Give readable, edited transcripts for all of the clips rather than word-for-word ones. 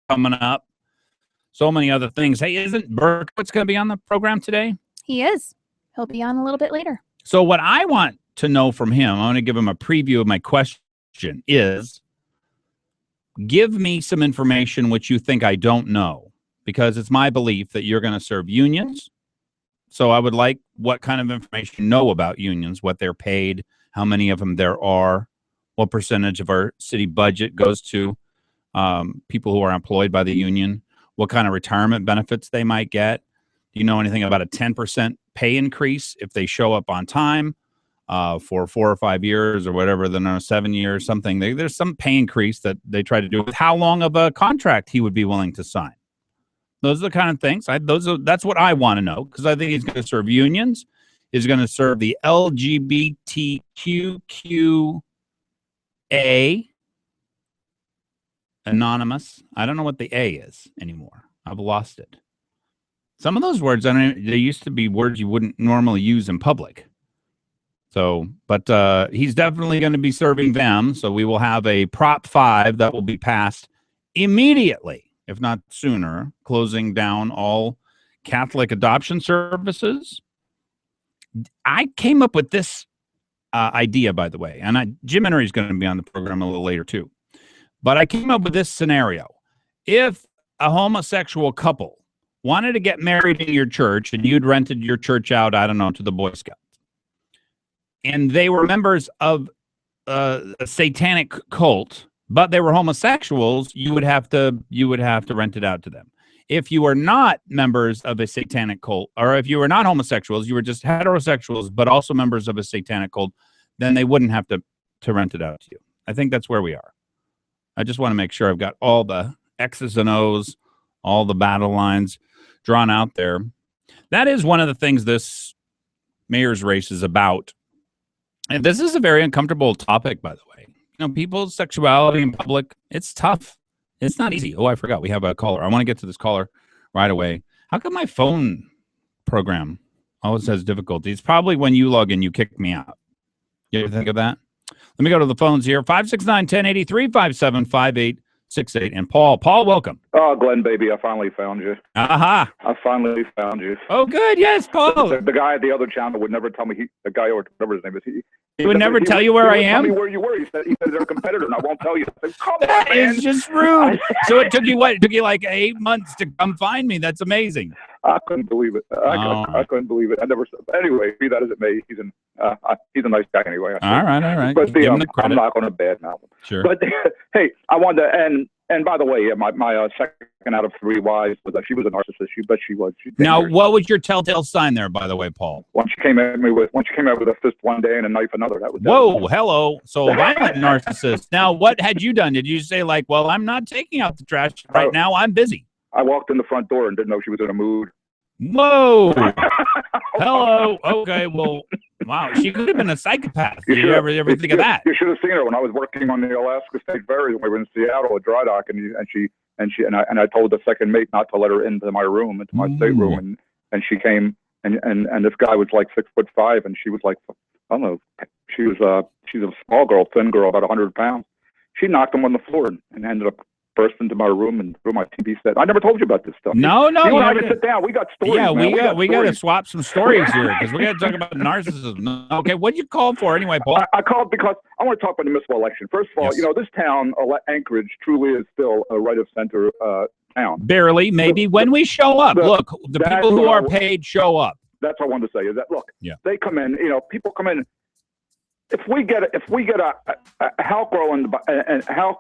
coming up. So many other things. Hey, isn't Berkowitz going to be on the program today? He is. He'll be on a little bit later. So what I want to know from him, I want to give him a preview of my question, is give me some information which you think I don't know, because it's my belief that you're going to serve unions. So I would like what kind of information you know about unions, what they're paid, how many of them there are, what percentage of our city budget goes to people who are employed by the union, what kind of retirement benefits they might get. Do you know anything about a 10% pay increase if they show up on time for 4 or 5 years or whatever, then 7 years, something? There's some pay increase that they try to do with how long of a contract he would be willing to sign. Those are the kind of things. That's what I want to know, because I think he's going to serve unions. He's going to serve the LGBTQA anonymous. I don't know what the A is anymore. I've lost it. Some of those words, they used to be words you wouldn't normally use in public. So, but he's definitely going to be serving them. So we will have a Prop 5 that will be passed immediately, if not sooner, closing down all Catholic adoption services. I came up with this idea, by the way, and Jim Henry is going to be on the program a little later too. But I came up with this scenario. If a homosexual couple wanted to get married in your church and you'd rented your church out, I don't know, to the Boy Scouts, and they were members of a satanic cult, but they were homosexuals, you would have to rent it out to them. If you were not members of a satanic cult, or if you were not homosexuals, you were just heterosexuals, but also members of a satanic cult, then they wouldn't have to rent it out to you. I think that's where we are. I just want to make sure I've got all the X's and O's, all the battle lines drawn out there. That is one of the things this mayor's race is about. And this is a very uncomfortable topic, by the way. You know, people's sexuality in public, it's tough. It's not easy. Oh, I forgot. We have a caller. I want to get to this caller right away. How come my phone program always has difficulties? It's probably when you log in, you kick me out. You ever think of that? Let me go to the phones here. 569-1083, 575868. And Paul, welcome. Oh, Glenn, baby, I finally found you. Aha. I finally found you. Oh, good. Yes, Paul. The guy at the other channel would never tell me, the guy, or whatever his name is, he would never tell you where I am? Tell me where you were. He said they're a competitor, and I won't tell you. I said, come that on, man. Is just rude. So it took you what? It took you like 8 months to come find me. That's amazing. I couldn't believe it. I couldn't believe it. I never. But anyway, be that as it may, he's a nice guy anyway. All right. But I'm not going to badmouth him. Sure. But hey, I wanted to and by the way, my second out of 3 wives was she was a narcissist. She was. Now, what was your telltale sign there, by the way, Paul? When she came out with a fist one day and a knife another. That was. Whoa, hello. So violent narcissist. Now, what had you done? Did you say like, well, I'm not taking out the trash right now. I'm busy. I walked in the front door and didn't know she was in a mood. Whoa. Hello. Okay. Well, wow. She could have been a psychopath. Did you ever think of that? You should have seen her when I was working on the Alaska State Ferry when we were in Seattle at dry dock, and I told the second mate not to let her into my room, into my stateroom, and she came, and this guy was like 6'5", and she was like, I don't know, she's a small girl, thin girl, about 100 pounds. She knocked him on the floor and ended up burst into my room and threw my TV set. I never told you about this stuff. No. You and I can sit down. We got stories. Yeah, man. we got to swap some stories here because we got to talk about narcissism. Okay, what'd you call for anyway, Paul? I called because I want to talk about the municipal election. First of all, yes. This town, Anchorage, truly is still a right of center town. Barely, maybe when we show up. Look, the people who are paid show up. That's what I wanted to say. Is that look? Yeah. They come in. People come in. If we get a Halcro and it's not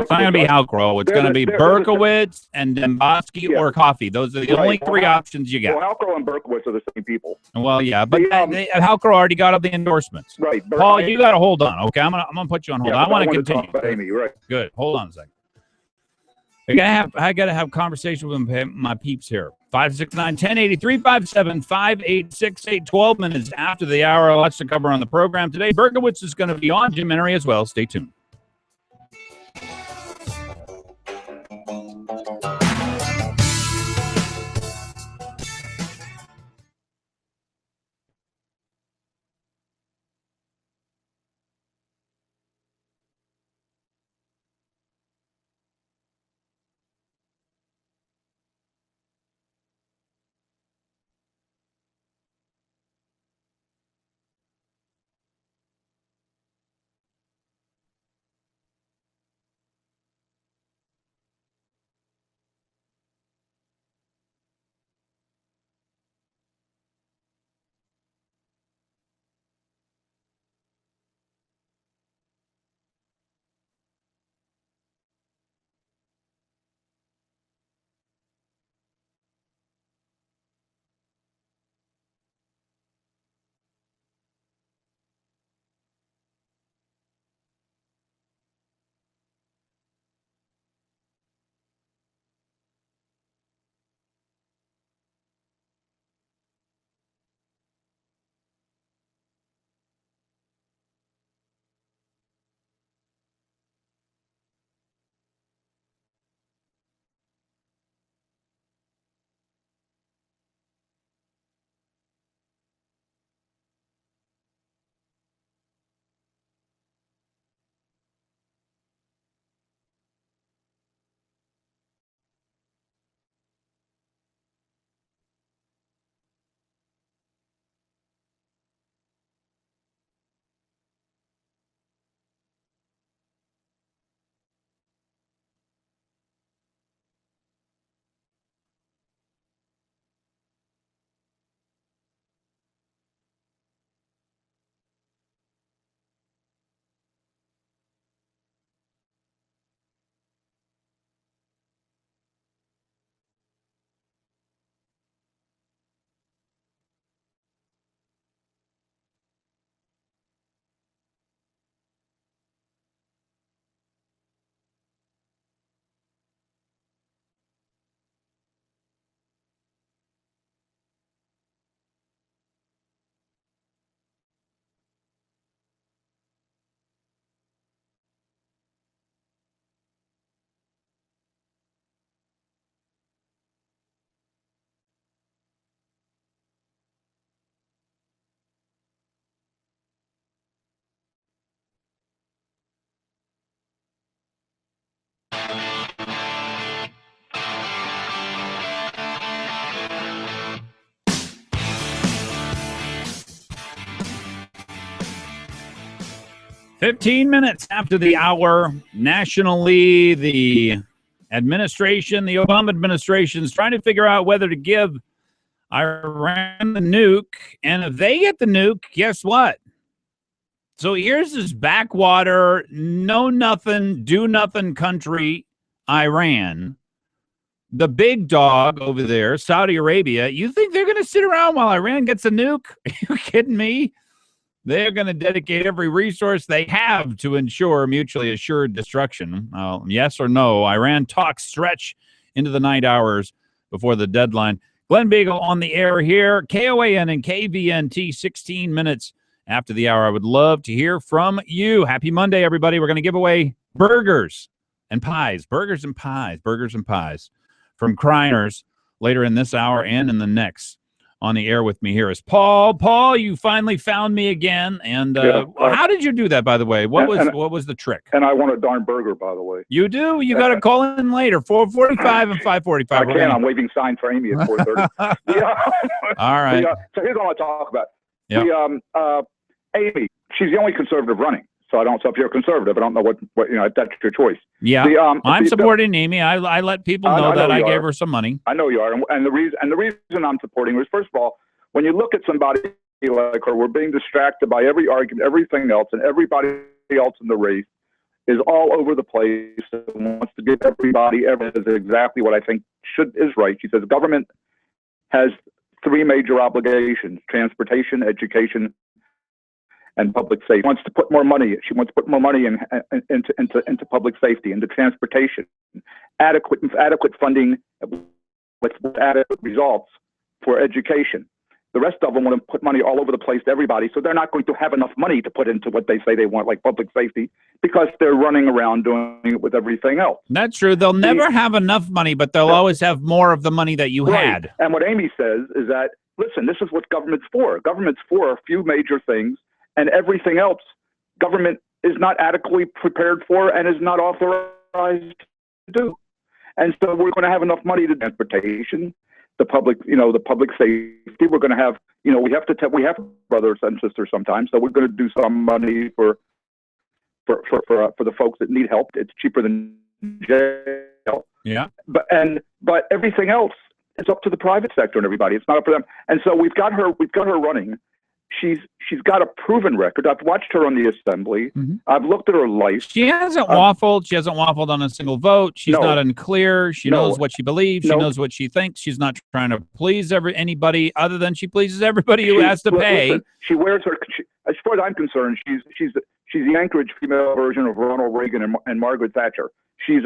going to be Halcro. It's going to be Berkowitz and Dembowski or coffee. Those are the only 3 options you got. Well, Halcro and Berkowitz are the same people. Well, yeah, but Halcro already got all the endorsements. Right, Paul, you got to hold on. Okay, I'm gonna put you on hold. I want to continue. Talk about Amy, right? Good. Hold on a second. I gotta have a conversation with my peeps here. 569-1083, 575868. 12 minutes after the hour. Lots to cover on the program today. Berkowitz is going to be on. Jim Henry as well. Stay tuned. 15 minutes after the hour, nationally, the Obama administration is trying to figure out whether to give Iran the nuke. And if they get the nuke, guess what? So here's this backwater, know nothing, do nothing country, Iran. The big dog over there, Saudi Arabia. You think they're going to sit around while Iran gets a nuke? Are you kidding me? They're going to dedicate every resource they have to ensure mutually assured destruction. Yes or no? Iran talks stretch into the night hours before the deadline. Glen Biegel on the air here. KOAN and KVNT, 16 minutes after the hour. I would love to hear from you. Happy Monday, everybody. We're going to give away burgers and pies. Burgers and pies from Kreiners later in this hour and in the next. On the air with me here is Paul. Paul, you finally found me again. And how did you do that, by the way? What was the trick? And I want a darn burger, by the way. You do? You got to call in later, 4:45 and 5:45. I can. I'm waving sign for Amy at 4:30. Yeah. All right. So here's what I want to talk about. Yep. Amy, she's the only conservative running. So if you're a conservative, I don't know what that's your choice. Yeah, I'm supporting Amy. I let people know that I gave her some money. I know you are, and the reason I'm supporting her is, first of all, when you look at somebody like her, we're being distracted by every argument, everything else, and everybody else in the race is all over the place and wants to give everybody exactly what I think is right. She says government has three major obligations: transportation, education, and public safety. She wants to put more money. She wants to put more money into public safety, into transportation, adequate funding with adequate results for education. The rest of them want to put money all over the place to everybody, so they're not going to have enough money to put into what they say they want, like public safety, because they're running around doing it with everything else. That's true. They'll never have enough money, but they'll always have more of the money that you had. And what Amy says is that, listen, this is what government's for. Government's for a few major things, and everything else, government is not adequately prepared for and is not authorized to do. And so we're going to have enough money to transportation, the public safety. We're going to have, we have brothers and sisters sometimes, so we're going to do some money for the folks that need help. It's cheaper than jail. Yeah. But everything else is up to the private sector and everybody. It's not up for them. And so we've got her running. She's got a proven record. I've watched her on the assembly. Mm-hmm. I've looked at her life. She hasn't waffled. She hasn't waffled on a single vote. She's not unclear. She knows what she believes. She knows what she thinks. She's not trying to please anybody other than she pleases everybody who has to pay. Listen, she wears her. As far as I'm concerned, she's the Anchorage female version of Ronald Reagan and Margaret Thatcher. She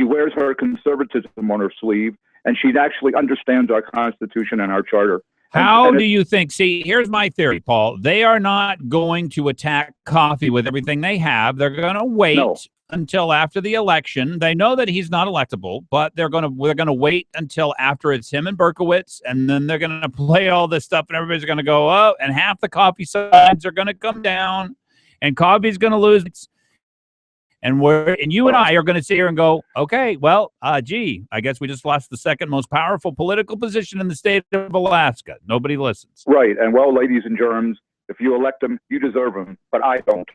wears her conservatism on her sleeve, and she actually understands our Constitution and our Charter. How do you think? See, here's my theory, Paul. They are not going to attack coffee with everything they have. They're going to wait until after the election. They know that he's not electable, but they're going to wait until after it's him and Berkowitz, and then they're going to play all this stuff, and everybody's going to go, oh, and half the coffee signs are going to come down, and coffee's going to lose its. And you and I are going to sit here and go, okay, well, I guess we just lost the second most powerful political position in the state of Alaska. Nobody listens. Right. And well, ladies and germs, if you elect them, you deserve them, but I don't.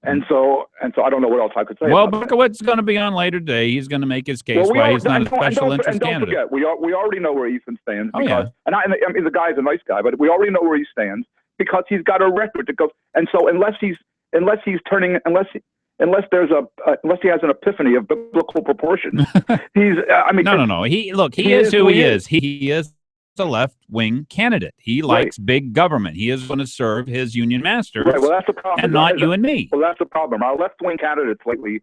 And so I don't know what else I could say. Well, Berkowitz is going to be on later today. He's going to make his case why he's not a special interest candidate. Don't forget, we already know where Ethan stands. Because, I mean, the guy's a nice guy, but we already know where he stands because he's got a record to go. And so unless he has an epiphany of biblical proportions, No. He is who he is. He is a left-wing candidate. He likes big government. He is going to serve his union masters, well, that's the problem. And not you and me. Well, that's the problem. Our left-wing candidates lately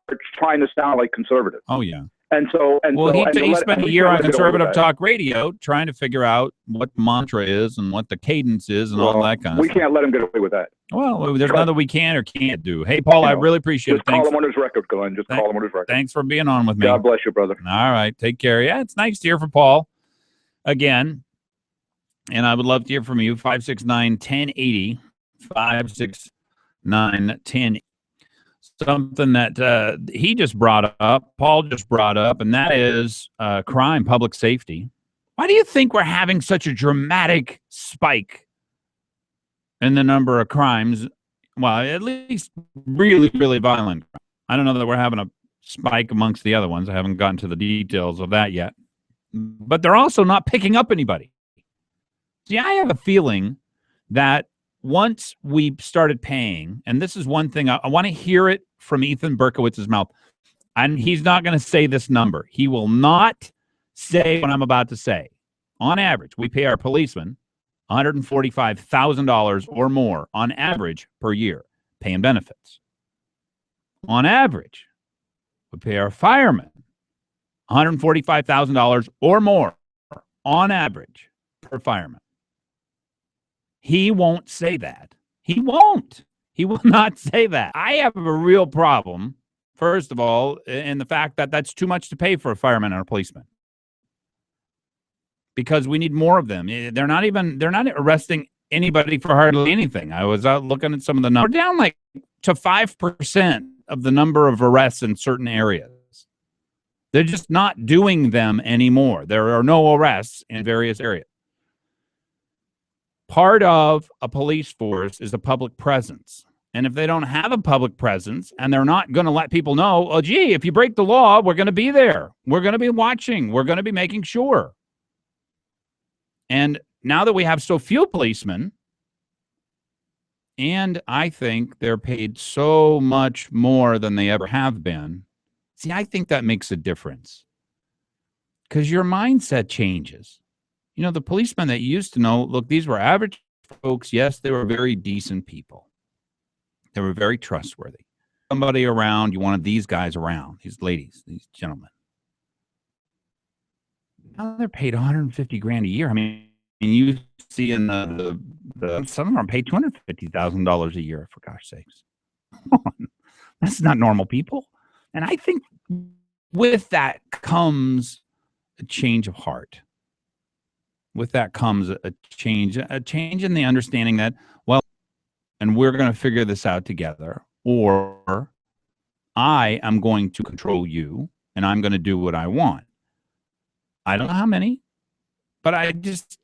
are trying to sound like conservatives. Oh, yeah. He spent a year on conservative talk radio trying to figure out what mantra is and what the cadence is and all that kind of stuff. We can't let him get away with that. Well, there's nothing we can or can't do. Hey, Paul, I really appreciate it. Just call him on his record, Glenn. Call him on his record. Thanks for being on with me. God bless you, brother. All right. Take care. Yeah, it's nice to hear from Paul again. And I would love to hear from you. 569-1080. 569-1080. Something that he just brought up, Paul just brought up, and that is crime, public safety. Why do you think we're having such a dramatic spike in the number of crimes? Well, at least really, really violent. I don't know that we're having a spike amongst the other ones. I haven't gotten to the details of that yet. But they're also not picking up anybody. See, I have a feeling that once we started paying, and this is one thing, I want to hear it from Ethan Berkowitz's mouth, and he's not going to say this number. He will not say what I'm about to say. On average, we pay our policemen $145,000 or more on average per year, paying benefits. On average, we pay our firemen $145,000 or more on average per fireman. He won't say that. He won't. He will not say that. I have a real problem, first of all, in the fact that that's too much to pay for a fireman and a policeman. Because we need more of them. They're not arresting anybody for hardly anything. I was out looking at some of the numbers. We're down like to 5% of the number of arrests in certain areas. They're just not doing them anymore. There are no arrests in various areas. Part of a police force is a public presence. And if they don't have a public presence and they're not going to let people know, oh, gee, if you break the law, we're going to be there. We're going to be watching. We're going to be making sure. And now that we have so few policemen, and I think they're paid so much more than they ever have been, see, I think that makes a difference because your mindset changes. You know, the policemen that you used to know, look, these were average folks. Yes, they were very decent people. They were very trustworthy. Somebody around, you wanted these guys around, these ladies, these gentlemen. Now they're paid $150,000 a year. I mean, you see in the some of them are paid $250,000 a year, for gosh sakes. That's not normal people. And I think with that comes a change of heart. With that comes a change in the understanding that, well, and we're going to figure this out together, or I am going to control you and I'm going to do what I want. I don't know how many, but I just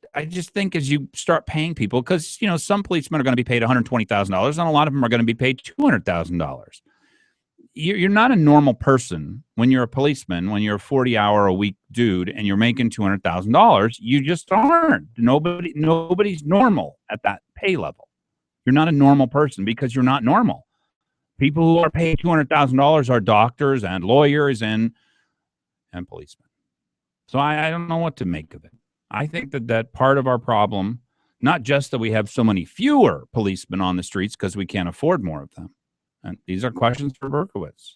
think as you start paying people, because, you know, some policemen are going to be paid $120,000 and a lot of them are going to be paid $200,000. You're not a normal person when you're a policeman, when you're a 40-hour-a-week dude and you're making $200,000. You just aren't. Nobody's normal at that pay level. You're not a normal person because you're not normal. People who are paid $200,000 are doctors and lawyers and policemen. So I don't know what to make of it. I think that part of our problem, not just that we have so many fewer policemen on the streets because we can't afford more of them. And these are questions for Berkowitz.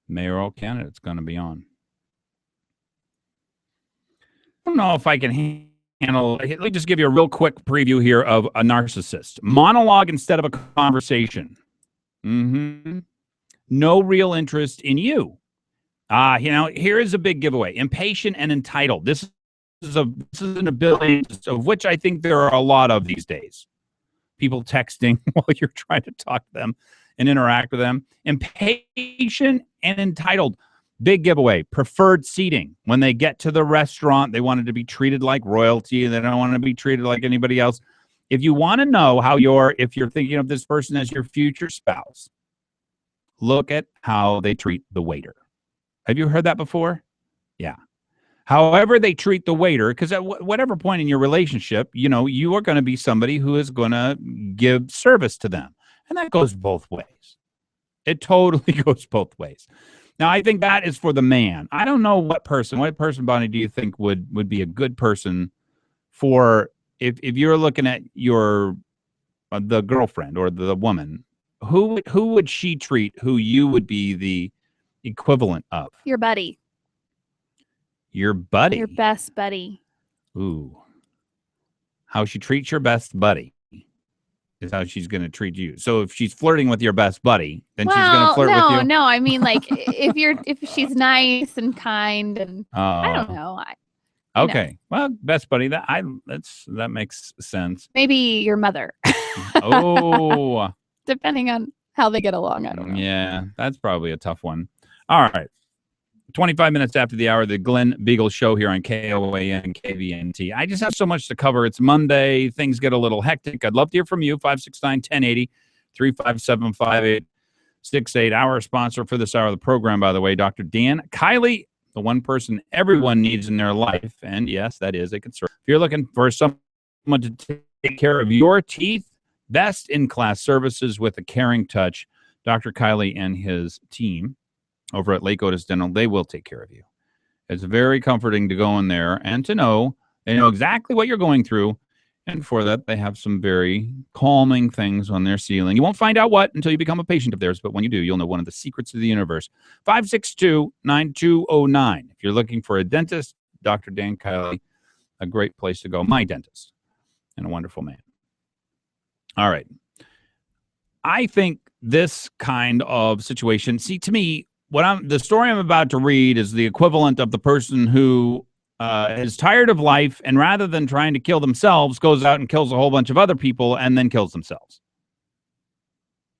Mayoral candidate's going to be on. I don't know if I can handle. Let me just give you a real quick preview here of a narcissist. Monologue instead of a conversation. No real interest in you. You know, here is a big giveaway. Impatient and entitled. This is an ability of which I think there are a lot of these days. People texting while you're trying to talk to them and interact with them. Impatient and entitled. Big giveaway. Preferred seating. When they get to the restaurant, they wanted to be treated like royalty. They don't want to be treated like anybody else. If you want to know how if you're thinking of this person as your future spouse, look at how they treat the waiter. Have you heard that before? Yeah. However they treat the waiter, because at whatever point in your relationship, you know, you are going to be somebody who is going to give service to them. And that goes both ways. It totally goes both ways. Now, I think that is for the man. I don't know what person, Bonnie, do you think would be a good person for, if you're looking at the girlfriend or the woman, who would she treat who you would be the equivalent of? Your buddy. Your buddy? Your best buddy. Ooh. How she treats your best buddy is how she's going to treat you. So if she's flirting with your best buddy, then she's going to flirt with you? No. I mean, like, if she's nice and kind and I don't know. Okay. Well, best buddy, that makes sense. Maybe your mother. Oh. Depending on how they get along. I don't know. Yeah, that's probably a tough one. All right. 25 minutes after the hour, the Glen Biegel Show here on KOAN and KVNT. I just have so much to cover. It's Monday. Things get a little hectic. I'd love to hear from you. 569-1080, 357-5868. Our sponsor for this hour of the program, by the way, Dr. Dan Kiley, the one person everyone needs in their life. And yes, that is a concern. If you're looking for someone to take care of your teeth, best-in-class services with a caring touch, Dr. Kiley and his team over at Lake Otis Dental, they will take care of you. It's very comforting to go in there and to know they know exactly what you're going through. And for that, they have some very calming things on their ceiling. You won't find out what until you become a patient of theirs, but when you do, you'll know one of the secrets of the universe. 562-9209. If you're looking for a dentist, Dr. Dan Kiley, a great place to go. My dentist, and a wonderful man. All right. I think this kind of situation, see, to me, the story I'm about to read is the equivalent of the person who is tired of life and rather than trying to kill themselves, goes out and kills a whole bunch of other people and then kills themselves.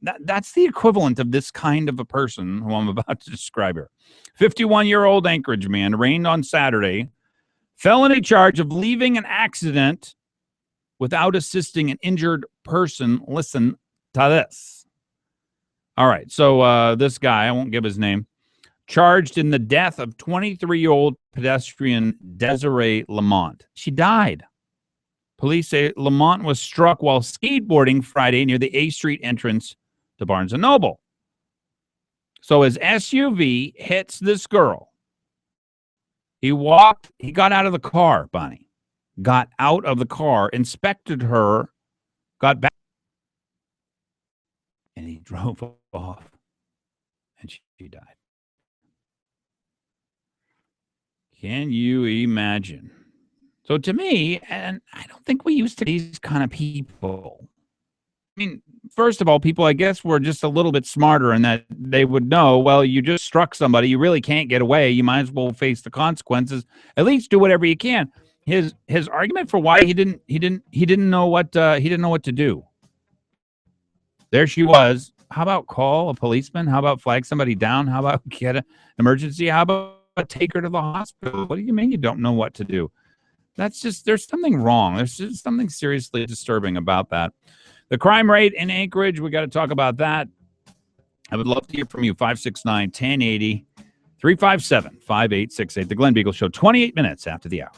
That's the equivalent of this kind of a person who I'm about to describe here. 51-year-old Anchorage man arraigned on Saturday, felony charge of leaving an accident without assisting an injured person. Listen to this. All right, so this guy, I won't give his name, charged in the death of 23-year-old pedestrian Desiree Lamont. She died. Police say Lamont was struck while skateboarding Friday near the A Street entrance to Barnes & Noble. So his SUV hits this girl. He got out of the car, Bonnie. Got out of the car, inspected her, got back, and he drove off, and she died. Can you imagine? So to me, and I don't think we used to these kind of people. I mean, first of all, people, I guess, were just a little bit smarter in that they would know, well, you just struck somebody. You really can't get away. You might as well face the consequences. At least do whatever you can. His argument for why he didn't know what to do. There she was. How about call a policeman? How about flag somebody down? How about get an emergency? How about take her to the hospital? What do you mean you don't know what to do? That's just, there's something wrong. There's just something seriously disturbing about that. The crime rate in Anchorage, we got to talk about that. I would love to hear from you. 569-1080, 357-5868. The Glen Biegel Show, 28 minutes after the hour.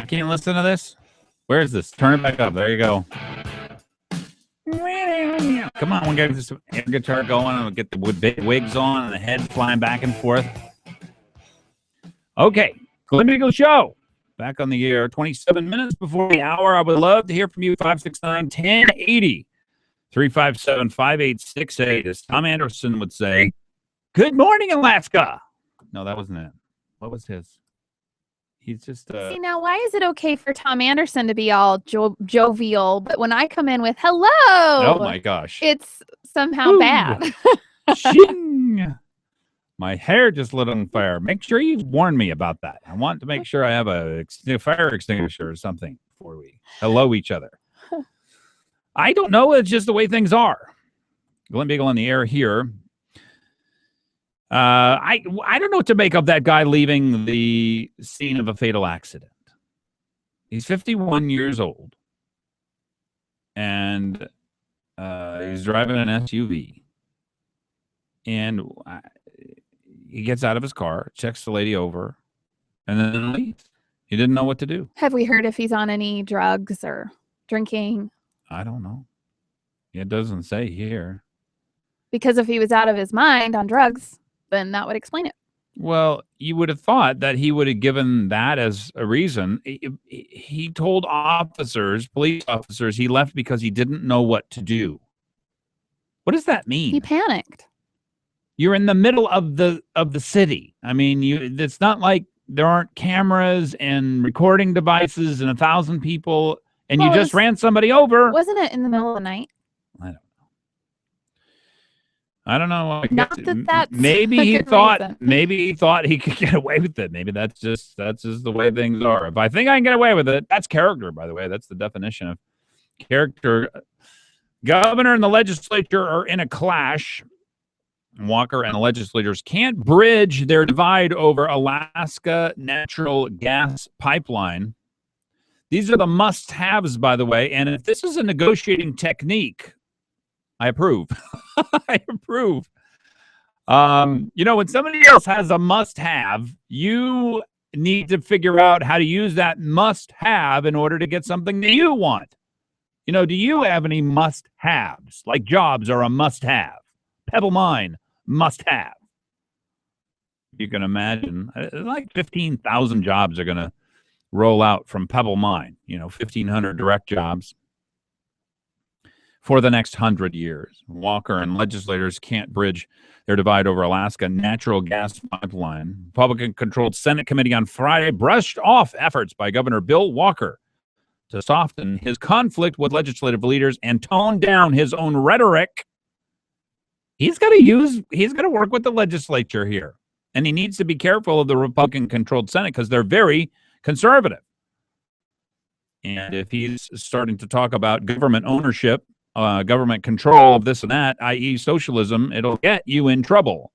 Can you listen to this? Where is this? Turn it back up. There you go. Come on, we'll get this air guitar going and we'll get the wigs on and the head flying back and forth. Okay, Glen Biegel Show. Back on the air 27 minutes before the hour. I would love to hear from you. 569-1080. 357-5868. As Tom Anderson would say, good morning, Alaska. No, that wasn't it. What was his? He's just... See, now, why is it okay for Tom Anderson to be all jovial, but when I come in with hello... Oh, my gosh. It's somehow bad. Shing! My hair just lit on fire. Make sure you warn me about that. I want to make sure I have a fire extinguisher or something before we hello each other. I don't know. It's just the way things are. Glen Biegel on the air here. I don't know what to make of that guy leaving the scene of a fatal accident. He's 51 years old, and he's driving an SUV, and he gets out of his car, checks the lady over, and then leaves. He didn't know what to do. Have we heard if he's on any drugs or drinking? I don't know. It doesn't say here. Because if he was out of his mind on drugs, then that would explain it. Well, you would have thought that he would have given that as a reason. He told police officers, he left because he didn't know what to do. What does that mean? He panicked. You're in the middle of the city. I mean, it's not like there aren't cameras and recording devices and 1,000 people, and you just ran somebody over. Wasn't it in the middle of the night? I don't know. Not that's maybe he thought he could get away with it. Maybe that's just the way things are. If I think I can get away with it, that's character, by the way. That's the definition of character. Governor and the legislature are in a clash. Walker and the legislators can't bridge their divide over Alaska natural gas pipeline. These are the must-haves, by the way. And if this is a negotiating technique, I approve. I approve. When somebody else has a must-have, you need to figure out how to use that must-have in order to get something that you want. Do you have any must-haves? Like jobs are a must-have. Pebble Mine, must-have. You can imagine, like 15,000 jobs are going to roll out from Pebble Mine. 1,500 direct jobs for the next 100 years. Walker and legislators can't bridge their divide over Alaska natural gas pipeline. Republican-controlled Senate committee on Friday brushed off efforts by Governor Bill Walker to soften his conflict with legislative leaders and tone down his own rhetoric. He's got to work with the legislature here. And he needs to be careful of the Republican-controlled Senate because they're very conservative. And if he's starting to talk about government ownership, government control of this and that, i.e. socialism, it'll get you in trouble.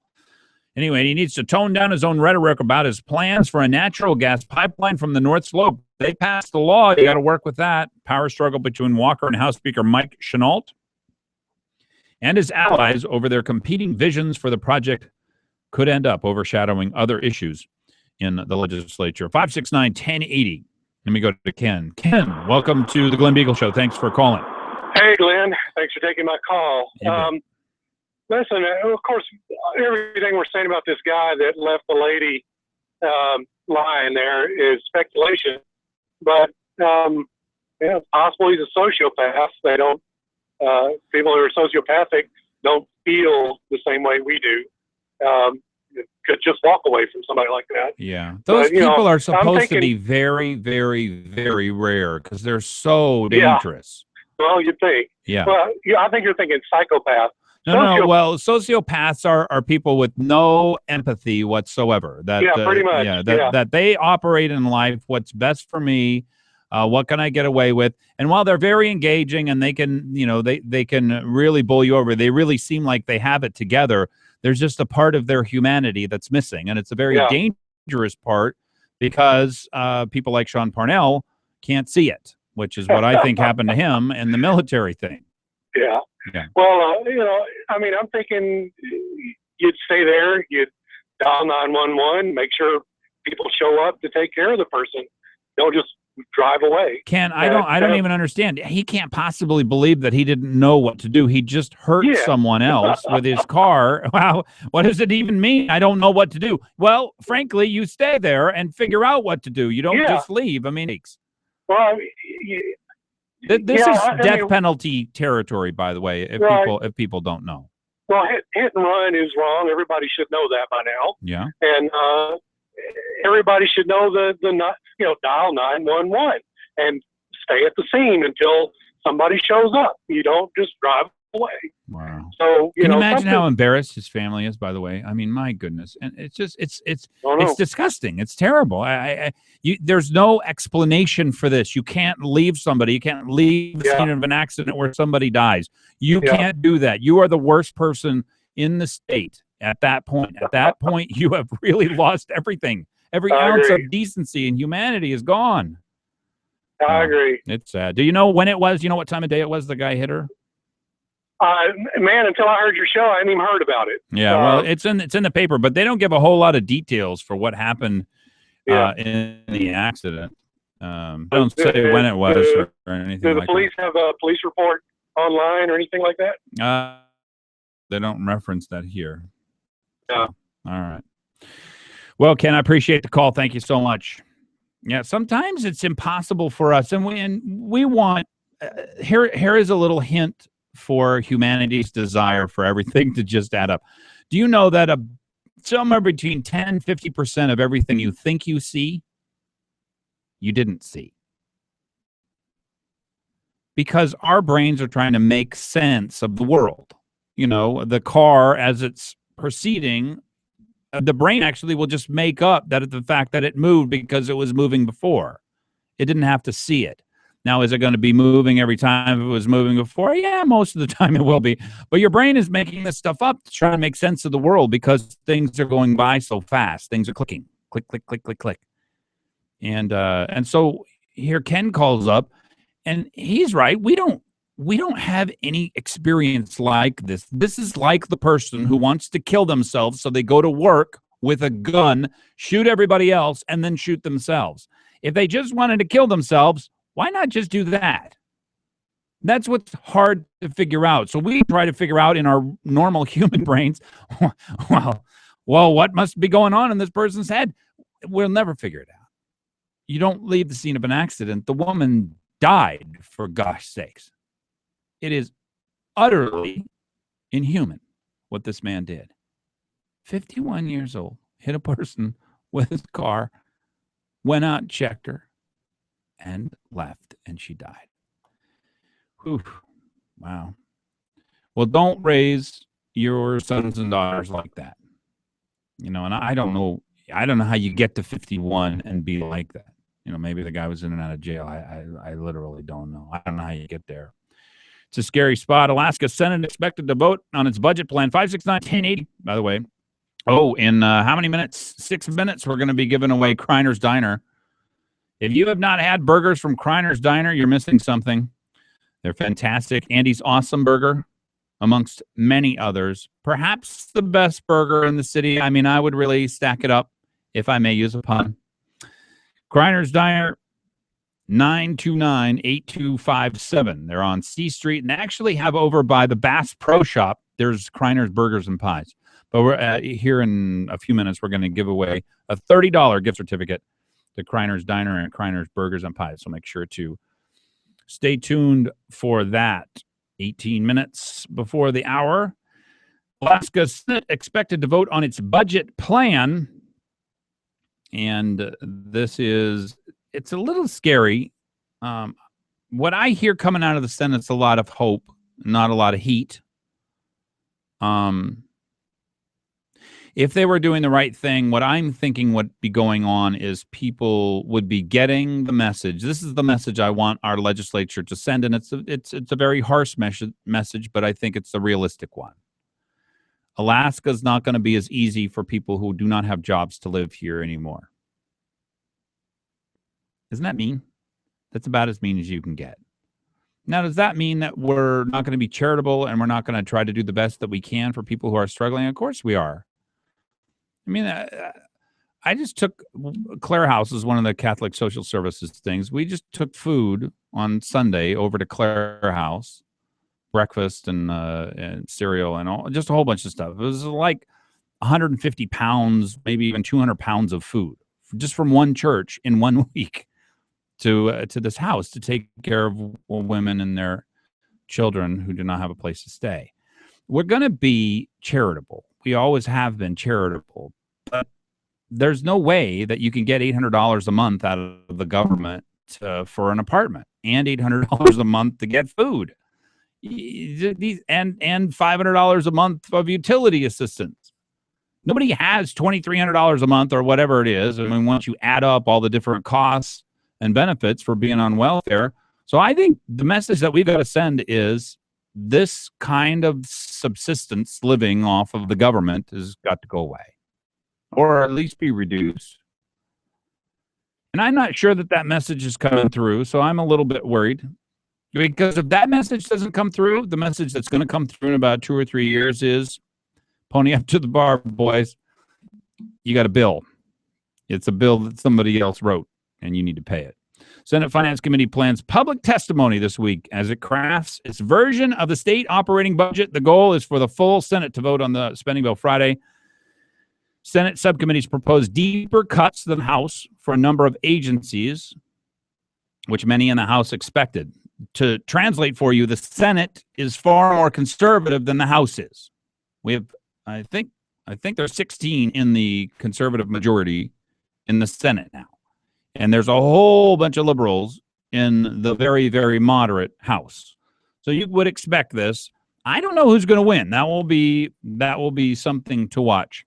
Anyway, he needs to tone down his own rhetoric about his plans for a natural gas pipeline from the North Slope. They passed the law. You got to work with that. Power struggle between Walker and House Speaker Mike Chenault and his allies over their competing visions for the project could end up overshadowing other issues in the legislature. 569-1080. Let me go to Ken. Ken, welcome to the Glen Biegel Show. Thanks for calling. Hey, Glenn. Thanks for taking my call. Listen, of course, everything we're saying about this guy that left the lady lying there is speculation. But it's possible he's a sociopath. They don't. People who are sociopathic don't feel the same way we do. Could just walk away from somebody like that. Yeah, those people are supposed to be very, very, very rare because they're so dangerous. Well, you think. Yeah. Well, I think you're thinking psychopath. No. Well, sociopaths are people with no empathy whatsoever. Pretty much. That they operate in life. What's best for me? What can I get away with? And while they're very engaging and they can, they can really bowl you over. They really seem like they have it together. There's just a part of their humanity that's missing, and it's a very dangerous part because people like Sean Parnell can't see it, which is what I think happened to him and the military thing. Yeah. Well, I'm thinking you'd stay there, you'd dial 911, make sure people show up to take care of the person. Don't just drive away. Ken, I don't even understand. He can't possibly believe that he didn't know what to do. He just hurt someone else with his car. Wow, what does it even mean? I don't know what to do. Well, frankly, you stay there and figure out what to do. You don't just leave. I mean, well, this is death penalty territory, by the way. If people don't know. Well, hit and run is wrong. Everybody should know that by now. Yeah. And everybody should know dial 911 and stay at the scene until somebody shows up. You don't just drive away. Wow. So can you imagine how embarrassed his family is? By the way, I mean, my goodness, and it's just it's disgusting. It's terrible. There's no explanation for this. You can't leave somebody. You can't leave the scene of an accident where somebody dies. You can't do that. You are the worst person in the state at that point. At that point, you have really lost everything. Every ounce of decency and humanity is gone. I agree. It's sad. Do you know when it was? You know what time of day it was the guy hit her? Man, until I heard your show, I hadn't even heard about it. Yeah, well, it's in the paper, but they don't give a whole lot of details for what happened in the accident. Don't say when it was or anything. Do the police have a police report online or anything like that? They don't reference that here. Yeah. All right. Well, Ken, I appreciate the call. Thank you so much. Yeah, sometimes it's impossible for us, and we want. Here is a little hint for humanity's desire for everything to just add up. Do you know that somewhere between 10 and 50% of everything you think you see, you didn't see? Because our brains are trying to make sense of the world. You know, the car as it's proceeding, the brain actually will just make up the fact that it moved because it was moving before. It didn't have to see it. Now, is it going to be moving every time it was moving before? Yeah, most of the time it will be. But your brain is making this stuff up to try to make sense of the world because things are going by so fast. Things are clicking. Click, click, click, click, click. And so here Ken calls up, and he's right. We don't have any experience like this. This is like the person who wants to kill themselves, so they go to work with a gun, shoot everybody else, and then shoot themselves. If they just wanted to kill themselves, why not just do that? That's what's hard to figure out. So we try to figure out in our normal human brains, well, what must be going on in this person's head? We'll never figure it out. You don't leave the scene of an accident. The woman died, for gosh sakes. It is utterly inhuman what this man did. 51 years old, hit a person with his car, went out and checked her, and left, and she died. Whew. Wow. Well, don't raise your sons and daughters like that. You know, and I don't know how you get to 51 and be like that. You know, maybe the guy was in and out of jail. I literally don't know. I don't know how you get there. It's a scary spot. Alaska Senate expected to vote on its budget plan. 569-1080, by the way. Oh, in how many minutes? 6 minutes, we're going to be giving away Kriner's Diner. If you have not had burgers from Kriner's Diner, you're missing something. They're fantastic. Andy's Awesome Burger, amongst many others. Perhaps the best burger in the city. I mean, I would really stack it up, if I may use a pun. Kriner's Diner, 929-8257. They're on C Street and actually have over by the Bass Pro Shop. There's Kriner's Burgers and Pies. But we're here in a few minutes, we're going to give away a $30 gift certificate to Kriner's Diner and Kriner's Burgers and Pies. So make sure to stay tuned for that. 18 minutes before the hour. Alaska Senate expected to vote on its budget plan. And it's a little scary. What I hear coming out of the Senate is a lot of hope, not a lot of heat. If they were doing the right thing, what I'm thinking would be going on is people would be getting the message. This is the message I want our legislature to send, and it's a very harsh message, but I think it's a realistic one. Alaska's not going to be as easy for people who do not have jobs to live here anymore. Isn't that mean? That's about as mean as you can get. Now, does that mean that we're not going to be charitable and we're not going to try to do the best that we can for people who are struggling? Of course we are. I mean, I just took Clare House is one of the Catholic social services things. We just took food on Sunday over to Clare House, breakfast and cereal and all, just a whole bunch of stuff. It was like 150 pounds, maybe even 200 pounds of food just from one church in 1 week to this house to take care of women and their children who do not have a place to stay. We're going to be charitable. We always have been charitable, but there's no way that you can get $800 a month out of the government for an apartment and $800 a month to get food. And $500 a month of utility assistance. Nobody has $2,300 a month or whatever it is. I mean, once you add up all the different costs and benefits for being on welfare. So I think the message that we've got to send is this kind of subsistence living off of the government has got to go away, or at least be reduced. And I'm not sure that that message is coming through, so I'm a little bit worried. Because if that message doesn't come through, the message that's going to come through in about 2 or 3 years is pony up to the bar, boys. You got a bill. It's a bill that somebody else wrote, and you need to pay it. Senate Finance Committee plans public testimony this week as it crafts its version of the state operating budget. The goal is for the full Senate to vote on the spending bill Friday. Senate subcommittees proposed deeper cuts than the House for a number of agencies, which many in the House expected. To translate for you, the Senate is far more conservative than the House is. We have, I think there's 16 in the conservative majority in the Senate now. And there's a whole bunch of liberals in the very, very moderate House. So you would expect this. I don't know who's going to win. That will be something to watch.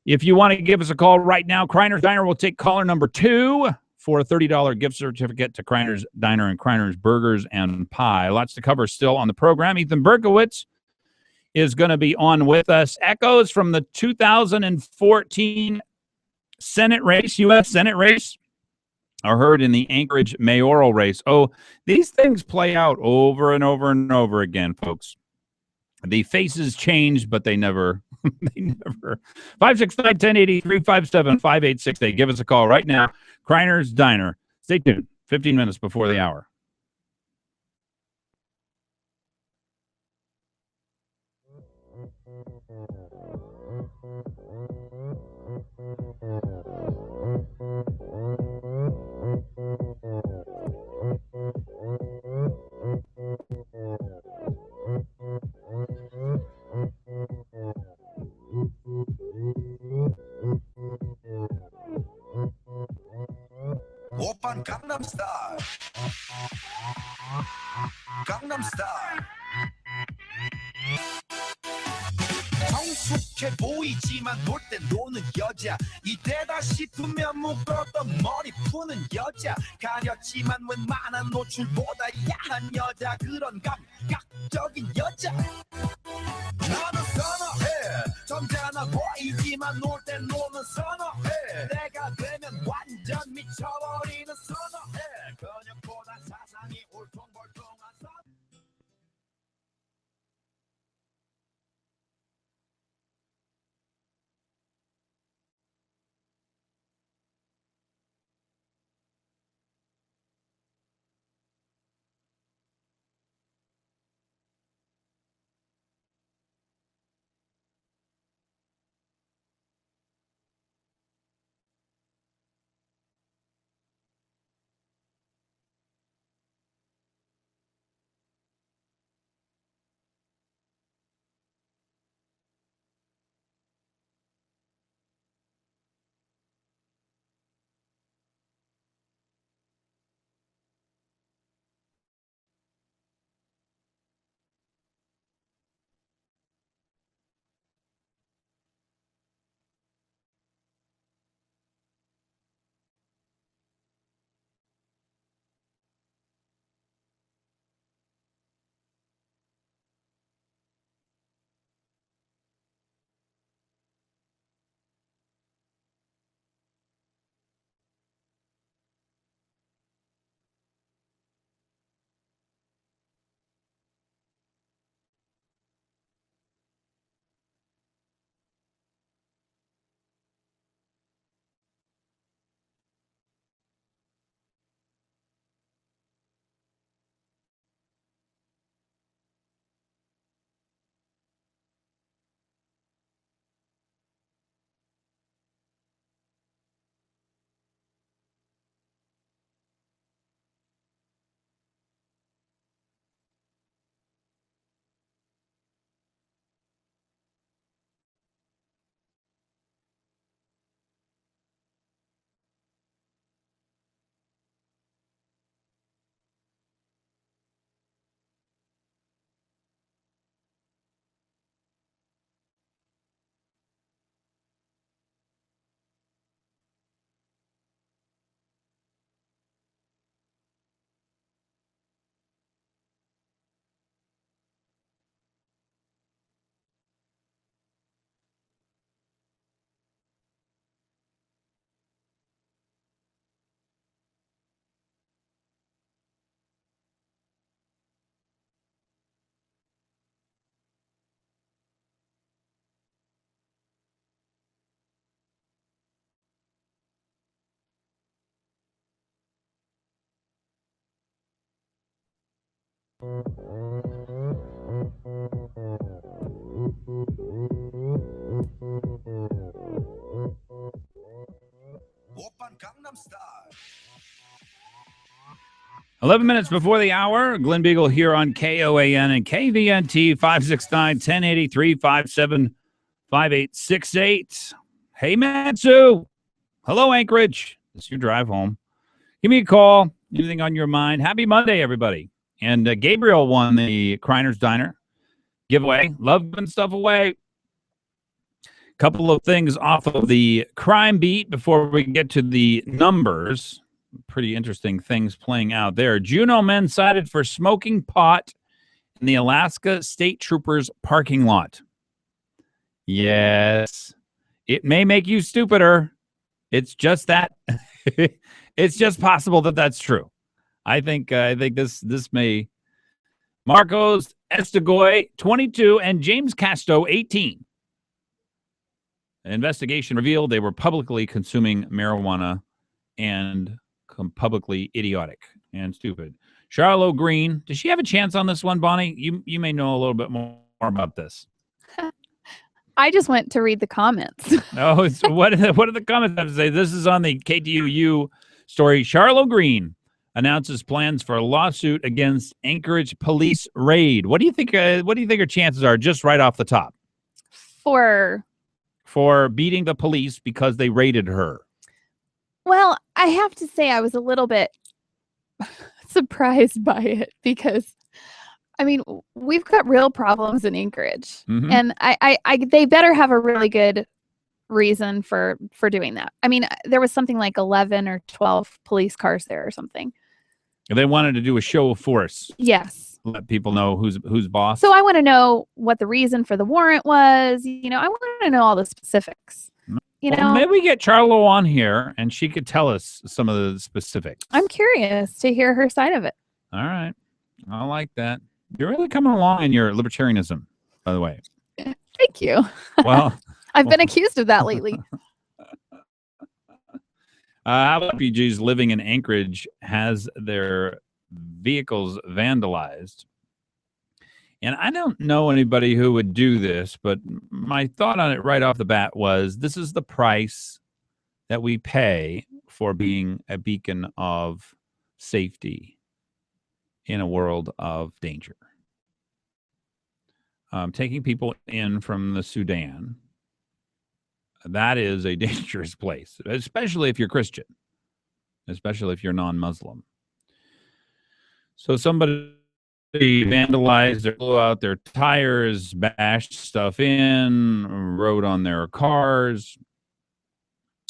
If you want to give us a call right now, Kreiner's Diner will take caller number 2 for a $30 gift certificate to Kreiner's Diner and Kreiner's Burgers and Pie. Lots to cover still on the program. Ethan Berkowitz is going to be on with us. Echoes from the 2014 Senate race, U.S. Senate race, are heard in the Anchorage mayoral race. Oh, these things play out over and over and over again, folks. The faces change, but they never, 569-1080, 357-5868. Give us a call right now. Kreiner's Diner. Stay tuned. 15 minutes before the hour. 오빤 강남스타일 강남스타일 성숙해 보이지만 놀 땐 노는 여자 이때다 싶으면 묶었던 머리 푸는 여자 가렸지만 웬만한 노출보다 야한 여자 그런 감각적인 여자 나는 선어해 점잖아 보이지만 놀 땐 노는 선어해 내가 되면 완전 미쳐버리는 선어해 근육보다 사상이 울퉁불퉁한 선어해 오빤 강남스타일. 11 minutes before the hour, Glen Biegel here on KOAN and KVNT 569-1083-575868. Hey, Matsu. Hello, Anchorage. This is your drive home. Give me a call. Anything on your mind? Happy Monday, everybody. And Gabriel won the Kriner's Diner giveaway. Love giving stuff away. Couple of things off of the crime beat before we get to the numbers. Pretty interesting things playing out there. Juneau men cited for smoking pot in the Alaska State Troopers parking lot. Yes, it may make you stupider. It's just that. It's just possible that that's true. I think this may. Marcos Estegoy, 22, and James Casto, 18. An investigation revealed they were publicly consuming marijuana and publicly idiotic and stupid. Charlotte Green, does she have a chance on this one, Bonnie? You may know a little bit more about this. I just went to read the comments. Oh, what do the comments have to say? This is on the KTUU story. Charlotte Green announces plans for a lawsuit against Anchorage police raid. What do you think? What do you think her chances are, just right off the top, For beating the police because they raided her? Well, I have to say I was a little bit surprised by it because, I mean, we've got real problems in Anchorage, and they better have a really good reason for doing that. I mean, there was something like 11 or 12 police cars there or something. They wanted to do a show of force. Yes. Let people know who's boss. So I want to know what the reason for the warrant was. I want to know all the specifics. Maybe we get Charlo on here and she could tell us some of the specifics. I'm curious to hear her side of it. All right. I like that. You're really coming along in your libertarianism, by the way. Thank you. Well, I've been accused of that lately. How about refugees living in Anchorage has their vehicles vandalized? And I don't know anybody who would do this, but my thought on it right off the bat was this is the price that we pay for being a beacon of safety in a world of danger. Taking people in from the Sudan, that is a dangerous place, especially if you're Christian, especially if you're non-Muslim. So somebody vandalized, blew out their tires, bashed stuff in, rode on their cars.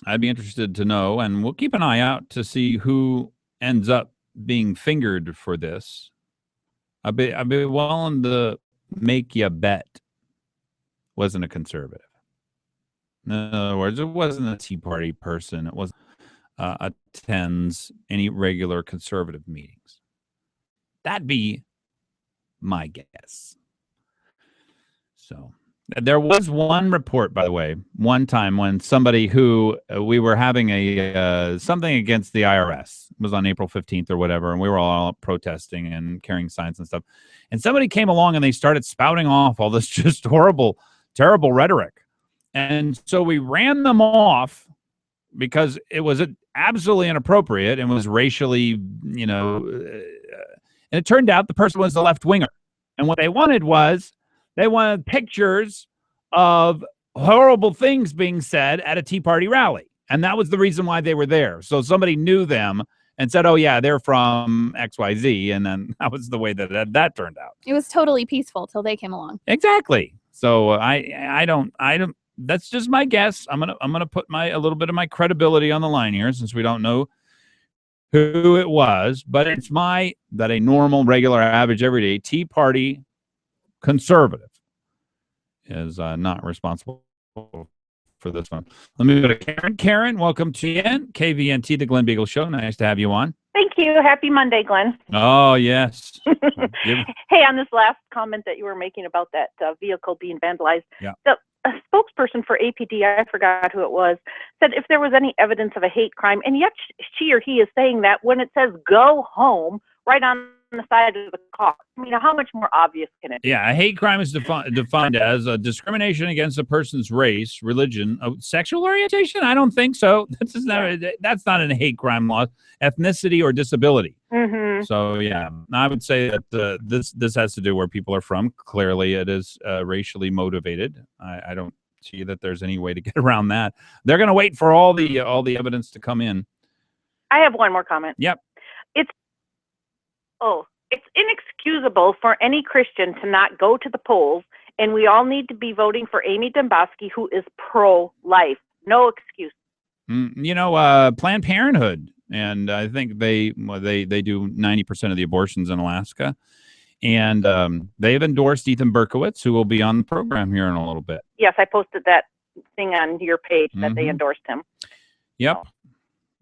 I'd be interested to know, and we'll keep an eye out to see who ends up being fingered for this. I'd be willing to make you bet wasn't a conservative. In other words, it wasn't a Tea Party person. It wasn't attends any regular conservative meetings. That'd be my guess. So there was one report, by the way, one time when somebody who we were having a something against the IRS. It was on April 15th or whatever, and we were all protesting and carrying signs and stuff. And somebody came along and they started spouting off all this just horrible, terrible rhetoric. And so we ran them off because it was absolutely inappropriate and was racially, and it turned out the person was a left-winger. And what they wanted was they wanted pictures of horrible things being said at a Tea Party rally. And that was the reason why they were there. So somebody knew them and said, oh, yeah, they're from XYZ. And then that was the way that turned out. It was totally peaceful till they came along. Exactly. So I don't. That's just my guess. I'm gonna put a little bit of my credibility on the line here, since we don't know who it was, but it's that a normal, regular, average, everyday Tea Party conservative is not responsible for this one. Let me go to Karen. Karen, welcome to KVNT, the Glen Biegel Show. Nice to have you on. Thank you. Happy Monday, Glenn. Oh, yes. Hey, on this last comment that you were making about that vehicle being vandalized, a spokesperson for APD, I forgot who it was, said if there was any evidence of a hate crime, and yet she or he is saying that when it says go home right on the side of the car. I mean, how much more obvious can it be? Yeah, a hate crime is defined as a discrimination against a person's race, religion, sexual orientation. I don't think so. That's not a hate crime law. Ethnicity or disability. Mm-hmm. So yeah, I would say that this has to do where people are from. Clearly, it is racially motivated. I don't see that there's any way to get around that. They're going to wait for all the evidence to come in. I have one more comment. Yep. It's inexcusable for any Christian to not go to the polls, and we all need to be voting for Amy Domboski, who is pro-life. No excuse. Planned Parenthood, and I think they do 90% of the abortions in Alaska, and they've endorsed Ethan Berkowitz, who will be on the program here in a little bit. Yes, I posted that thing on your page that they endorsed him. Yep. So.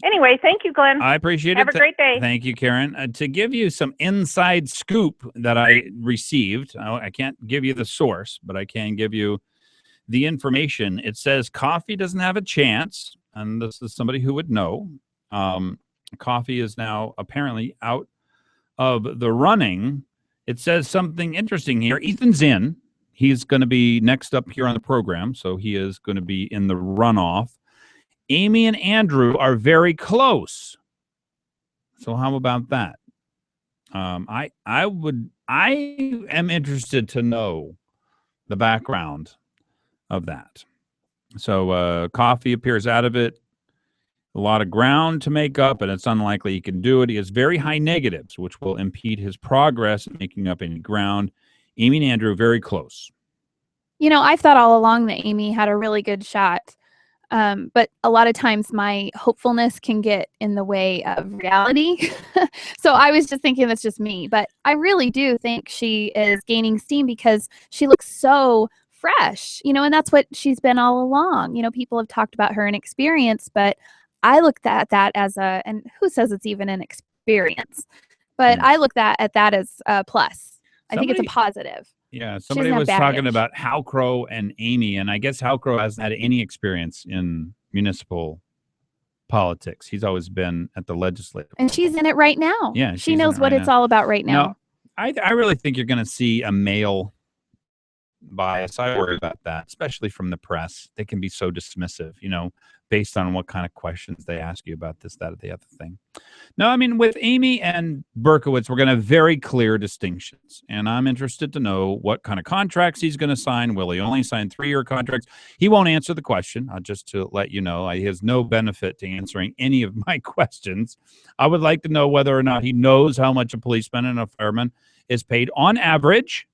Anyway, thank you, Glenn. I appreciate it. Have a great day. Thank you, Karen. To give you some inside scoop that I received, I can't give you the source, but I can give you the information. It says coffee doesn't have a chance, and this is somebody who would know. Coffee is now apparently out of the running. It says something interesting here. Ethan's in. He's going to be next up here on the program, so he is going to be in the runoff. Amy and Andrew are very close. So how about that? I am interested to know the background of that. So Coffee appears out of it. A lot of ground to make up, and it's unlikely he can do it. He has very high negatives, which will impede his progress in making up any ground. Amy and Andrew very close. I've thought all along that Amy had a really good shot. But a lot of times my hopefulness can get in the way of reality. So I was just thinking that's just me. But I really do think she is gaining steam because she looks so fresh, and that's what she's been all along. People have talked about her inexperience, but I looked at that as and who says it's even an experience? But I look at that as a plus. I think it's a positive. Yeah, somebody was talking about Halcrow and Amy, and I guess Halcrow hasn't had any experience in municipal politics. He's always been at the legislature. And she's in it right now. Yeah, she knows what it's all about right now. No, I really think you're going to see a male bias. I worry about that, especially from the press. They can be so dismissive, based on what kind of questions they ask you about this, that, or the other thing. No, I mean, with Amy and Berkowitz, we're going to have very clear distinctions. And I'm interested to know what kind of contracts he's going to sign. Will he only sign 3-year contracts? He won't answer the question. Just to let you know, he has no benefit to answering any of my questions. I would like to know whether or not he knows how much a policeman and a fireman is paid on average,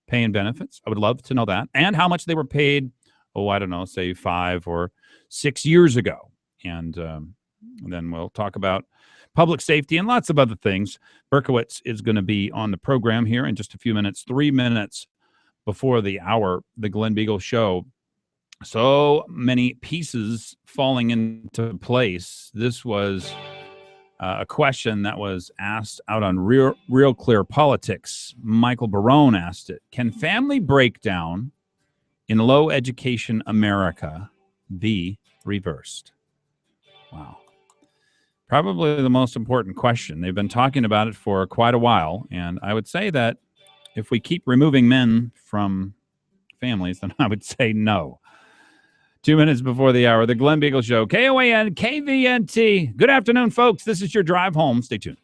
pay and benefits. I would love to know that. And how much they were paid, I don't know, say 5 or 6 years ago. And then we'll talk about public safety and lots of other things. Berkowitz is going to be on the program here in just a few minutes, 3 minutes before the hour, the Glen Biegel Show. So many pieces falling into place. This was a question that was asked out on Real Clear Politics. Michael Barone asked it. Can family breakdown in low education America be reversed? Wow. Probably the most important question. They've been talking about it for quite a while, and I would say that if we keep removing men from families, then I would say no. 2 minutes before the hour, the Glen Biegel Show, KOAN, KVNT. Good afternoon, folks. This is your drive home. Stay tuned.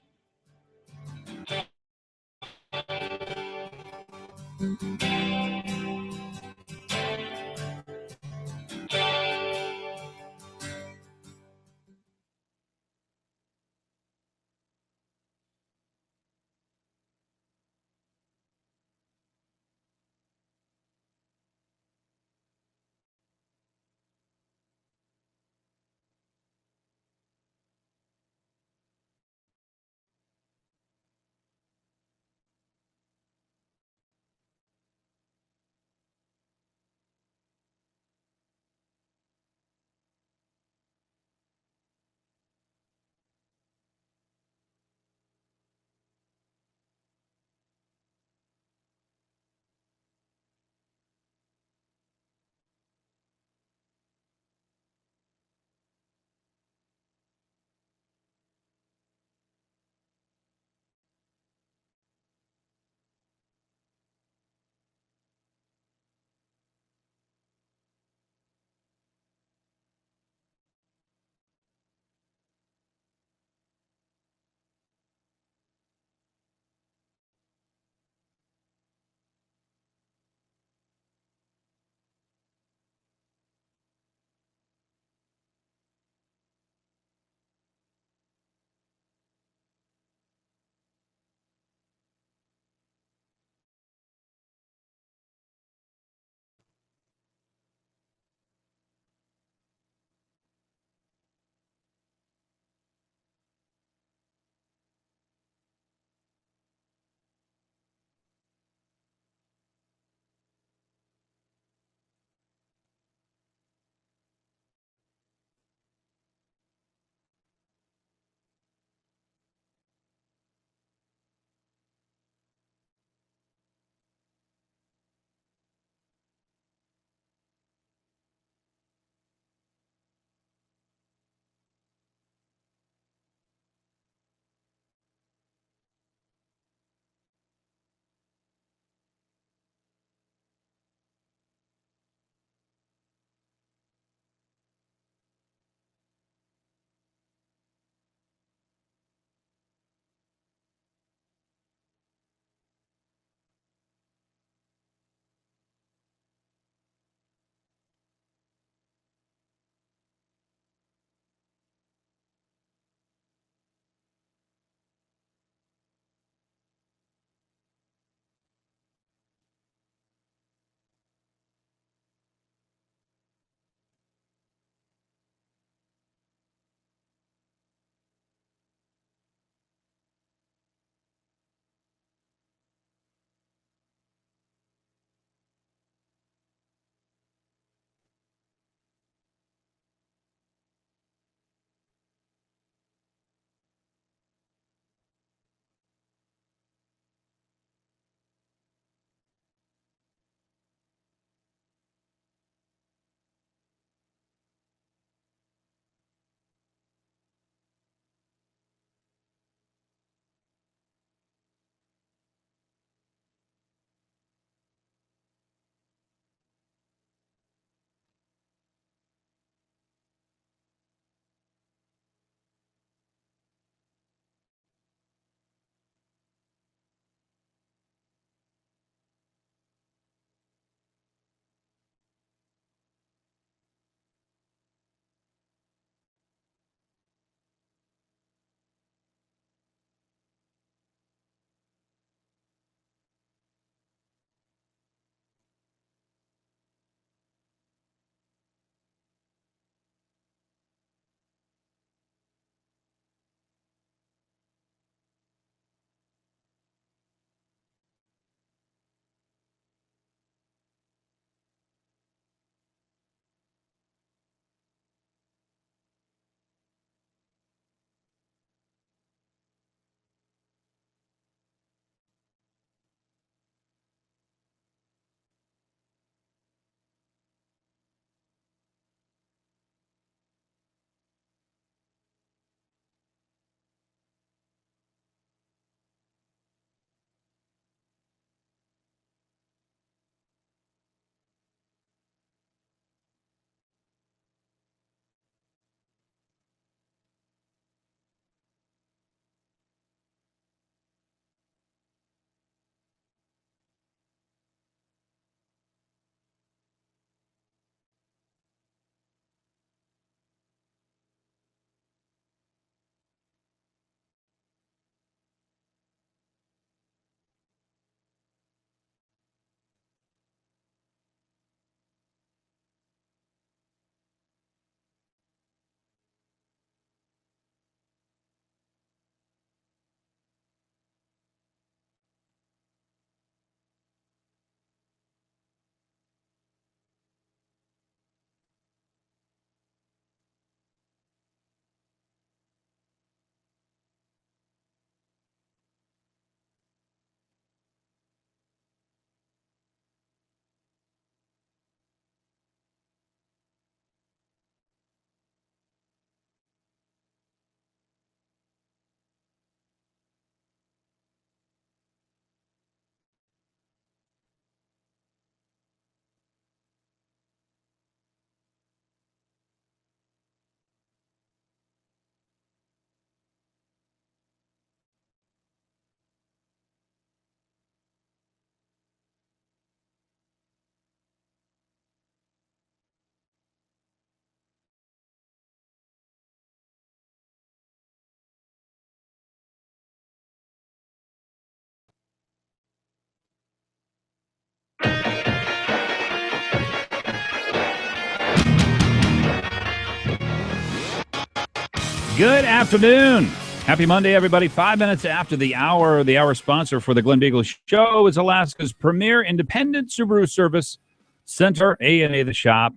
Good afternoon. Happy Monday, everybody. 5 minutes after the hour. The hour sponsor for the Glen Biegel Show is Alaska's premier independent Subaru service center, A&A The Shop.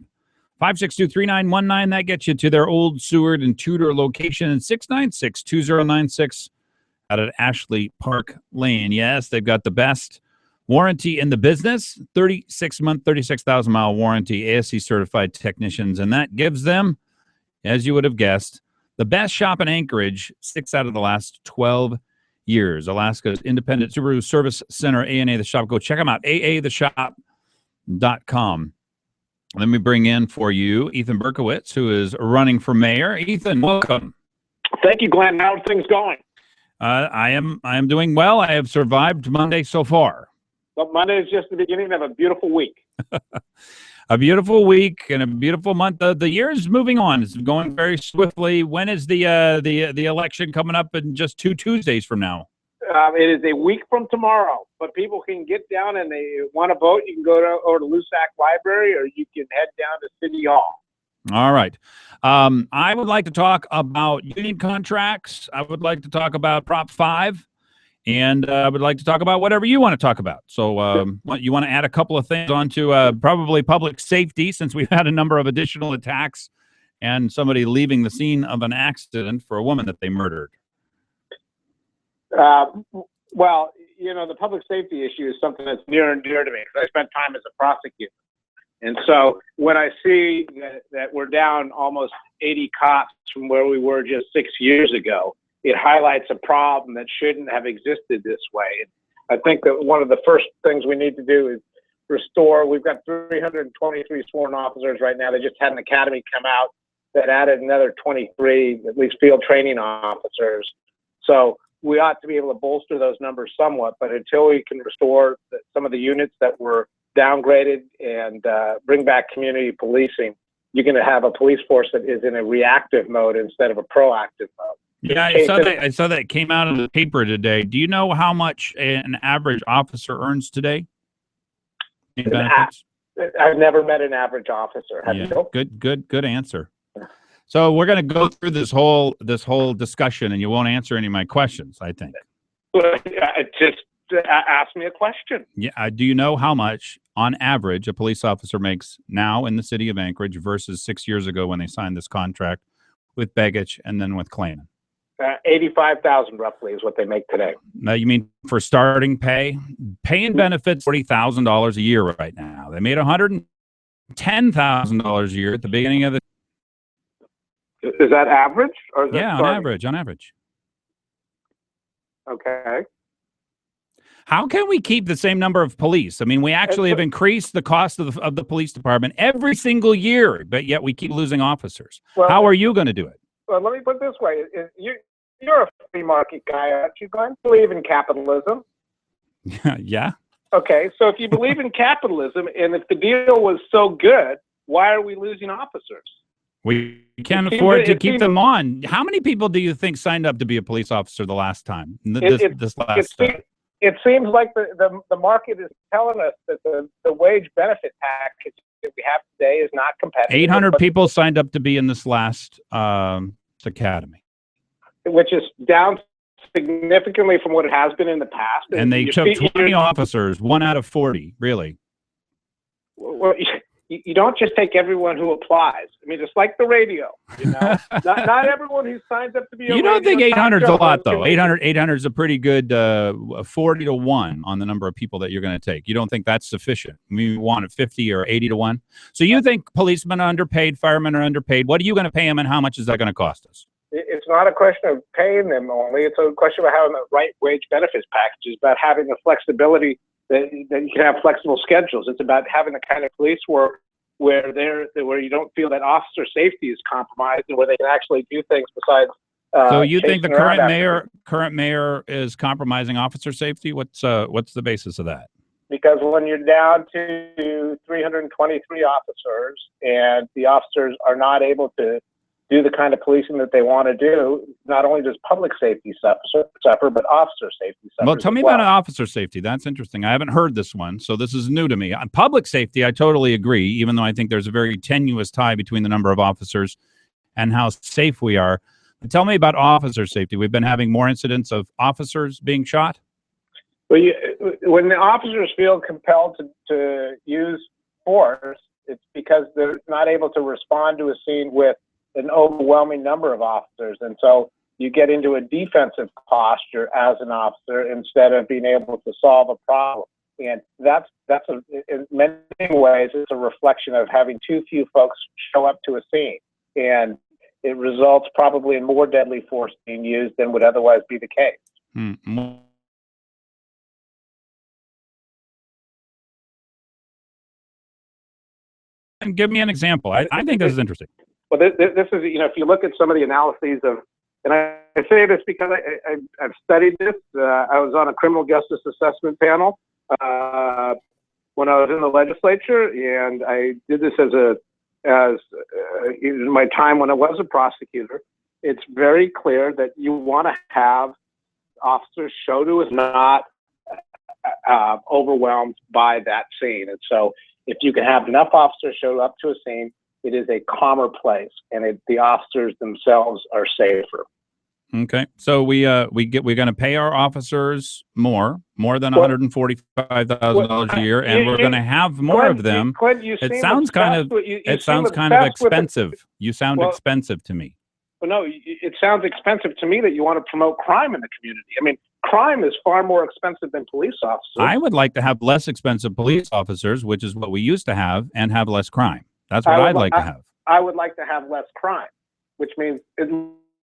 562-3919. That gets you to their Old Seward and Tudor location, and 696-2096 out at Ashley Park Lane. Yes, they've got the best warranty in the business, 36-month, 36,000-mile warranty, ASC certified technicians, and that gives them, as you would have guessed, the best shop in Anchorage 6 out of the last 12 years. Alaska's independent Subaru service center, A&A The Shop. Go check them out, aatheshop.com. Let me bring in for you Ethan Berkowitz, who is running for mayor. Ethan, welcome. Thank you, Glenn. How are things going? I am doing well. I have survived Monday so far. Well, Monday is just the beginning of a beautiful week. A beautiful week and a beautiful month. The year is moving on. It's going very swiftly. When is the election coming up? In just 2 Tuesdays from now. It is a week from tomorrow, but people can get down and they want to vote. You can go over to Lusac Library, or you can head down to City Hall. All right. I would like to talk about union contracts. I would like to talk about Prop 5. And I would like to talk about whatever you want to talk about. So you want to add a couple of things onto probably public safety, since we've had a number of additional attacks and somebody leaving the scene of an accident for a woman that they murdered. Well, you know, the public safety issue is something that's near and dear to me, because I spent time as a prosecutor. And so when I see that we're down almost 80 cops from where we were just 6 years ago, it highlights a problem that shouldn't have existed this way. I think that one of the first things we need to do is restore. We've got 323 sworn officers right now. They just had an academy come out that added another 23, at least field training officers. So we ought to be able to bolster those numbers somewhat, but until we can restore some of the units that were downgraded and bring back community policing, you're going to have a police force that is in a reactive mode instead of a proactive mode. Yeah, I saw that it came out in the paper today. Do you know how much an average officer earns today in benefits? I've never met an average officer. Have you? Good answer. So we're going to go through this whole discussion, and you won't answer any of my questions, I think. Just ask me a question. Yeah. Do you know how much, on average, a police officer makes now in the city of Anchorage versus 6 years ago when they signed this contract with Begich and then with Clayman? $85,000 roughly is what they make today. Now, you mean for starting pay? Pay and benefits, $40,000 a year right now. They made $110,000 a year at the beginning of the. Is that average? Or is that starting? on average. Okay. How can we keep the same number of police? I mean, we actually have increased the cost of the police department every single year, but yet we keep losing officers. Well, how are you going to do it? Well, let me put it this way. You're a free market guy, aren't you, Glenn? Believe in capitalism. Yeah. Okay, so if you believe in capitalism, and if the deal was so good, why are we losing officers? We can't afford to keep them on. How many people do you think signed up to be a police officer the last time? It seems like the market is telling us that the wage benefit package that we have today is not competitive. 800 people signed up to be in this last academy, which is down significantly from what it has been in the past. And they took 20 officers, 1 out of 40, really. Well, you don't just take everyone who applies. I mean, it's like the radio. You know, not everyone who signs up to be. You don't think 800 is a lot, though. 800 is a pretty good 40 to 1 on the number of people that you're going to take. You don't think that's sufficient? I mean, you want it 50 or 80 to 1. So you think policemen are underpaid, firemen are underpaid? What are you going to pay them, and how much is that going to cost us? It's not a question of paying them only. It's a question of having the right wage benefits packages, about having the flexibility that you can have flexible schedules. It's about having the kind of police work where you don't feel that officer safety is compromised, and where they can actually do things besides. So you think the current mayor is compromising officer safety? What's the basis of that? Because when you're down to 323 officers and the officers are not able to do the kind of policing that they want to do, not only does public safety suffer, but officer safety suffers. Well, tell me about officer safety. That's interesting. I haven't heard this one, so this is new to me. On public safety, I totally agree, even though I think there's a very tenuous tie between the number of officers and how safe we are. Tell me about officer safety. We've been having more incidents of officers being shot. Well, when the officers feel compelled to use force, it's because they're not able to respond to a scene with an overwhelming number of officers. And so you get into a defensive posture as an officer instead of being able to solve a problem. And that's in many ways, it's a reflection of having too few folks show up to a scene. And it results probably in more deadly force being used than would otherwise be the case. And give me an example. I think this is interesting. Well, this is, if you look at some of the analyses of, and I say this because I've studied this. I was on a criminal justice assessment panel when I was in the legislature, and I did this in my time when I was a prosecutor. It's very clear that you want to have officers show to is not overwhelmed by that scene. And so if you can have enough officers show up to a scene, it is a calmer place, and the officers themselves are safer. Okay, so we're going to pay our officers more than $145,000 a year, and we're going to have more of them. Clint, it sounds kind of expensive. You sound expensive to me. Well, no, it sounds expensive to me that you want to promote crime in the community. I mean, crime is far more expensive than police officers. I would like to have less expensive police officers, which is what we used to have, and have less crime. That's what I'd like to have. I would like to have less crime, which means at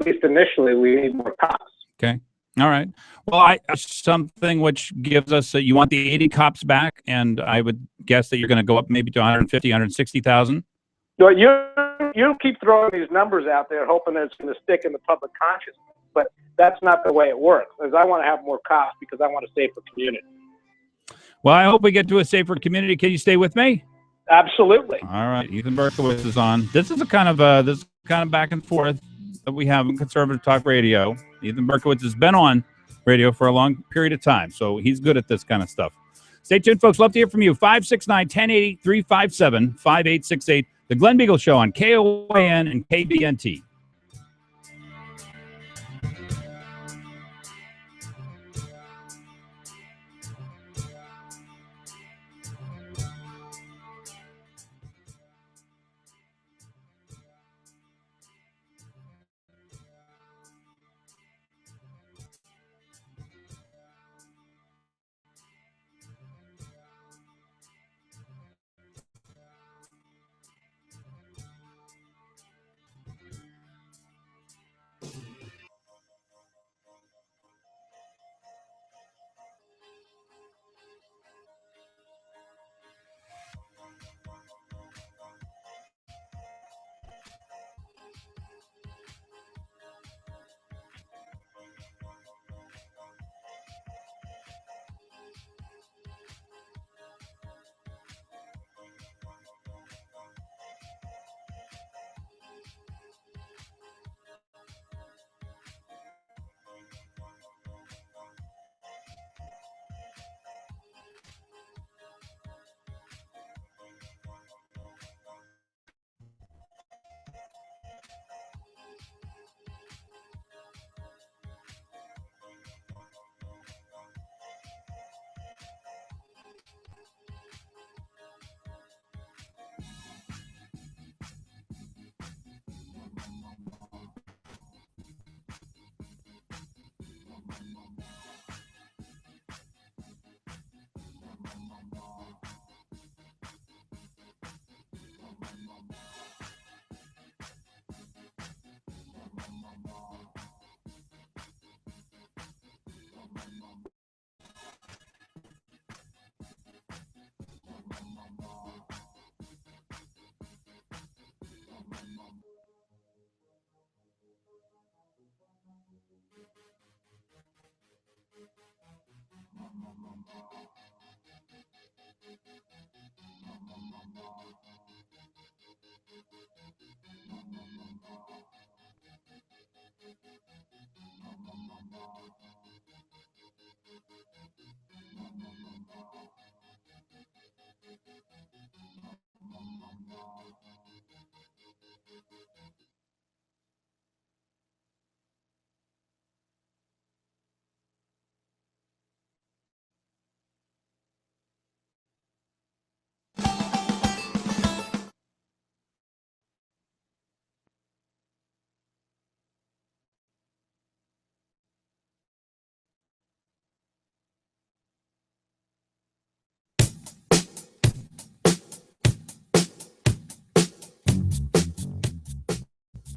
least initially we need more cops. Okay. All right. Well, something which gives us that you want the 80 cops back, and I would guess that you're going to go up maybe to 150, 160,000. No, you keep throwing these numbers out there, hoping that it's going to stick in the public consciousness, but that's not the way it works. Because I want to have more cops because I want a safer community. Well, I hope we get to a safer community. Can you stay with me? Absolutely. All right. Ethan Berkowitz is on. This is a kind of back and forth that we have in Conservative Talk Radio. Ethan Berkowitz has been on radio for a long period of time, so he's good at this kind of stuff. Stay tuned, folks. Love to hear from you. 569-1080, 357-5868. The Glen Biegel Show on KOAN and KBNT.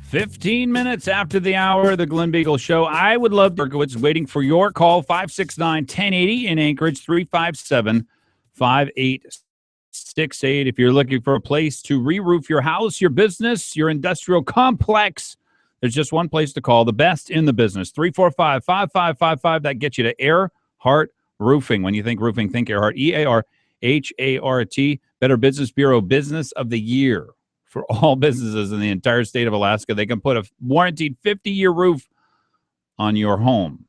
15 minutes after the hour, the Glen Biegel Show. I would love Berkowitz waiting for your call, 569-1080 in Anchorage, 357-5868. If you're looking for a place to re-roof your house, your business, your industrial complex, there's just one place to call, the best in the business, 345-5555. That gets you to Earhart Roofing. When you think roofing, think Earhart, E-A-R-H-A-R-T, Better Business Bureau Business of the Year. For all businesses in the entire state of Alaska, they can put a warranted 50-year roof on your home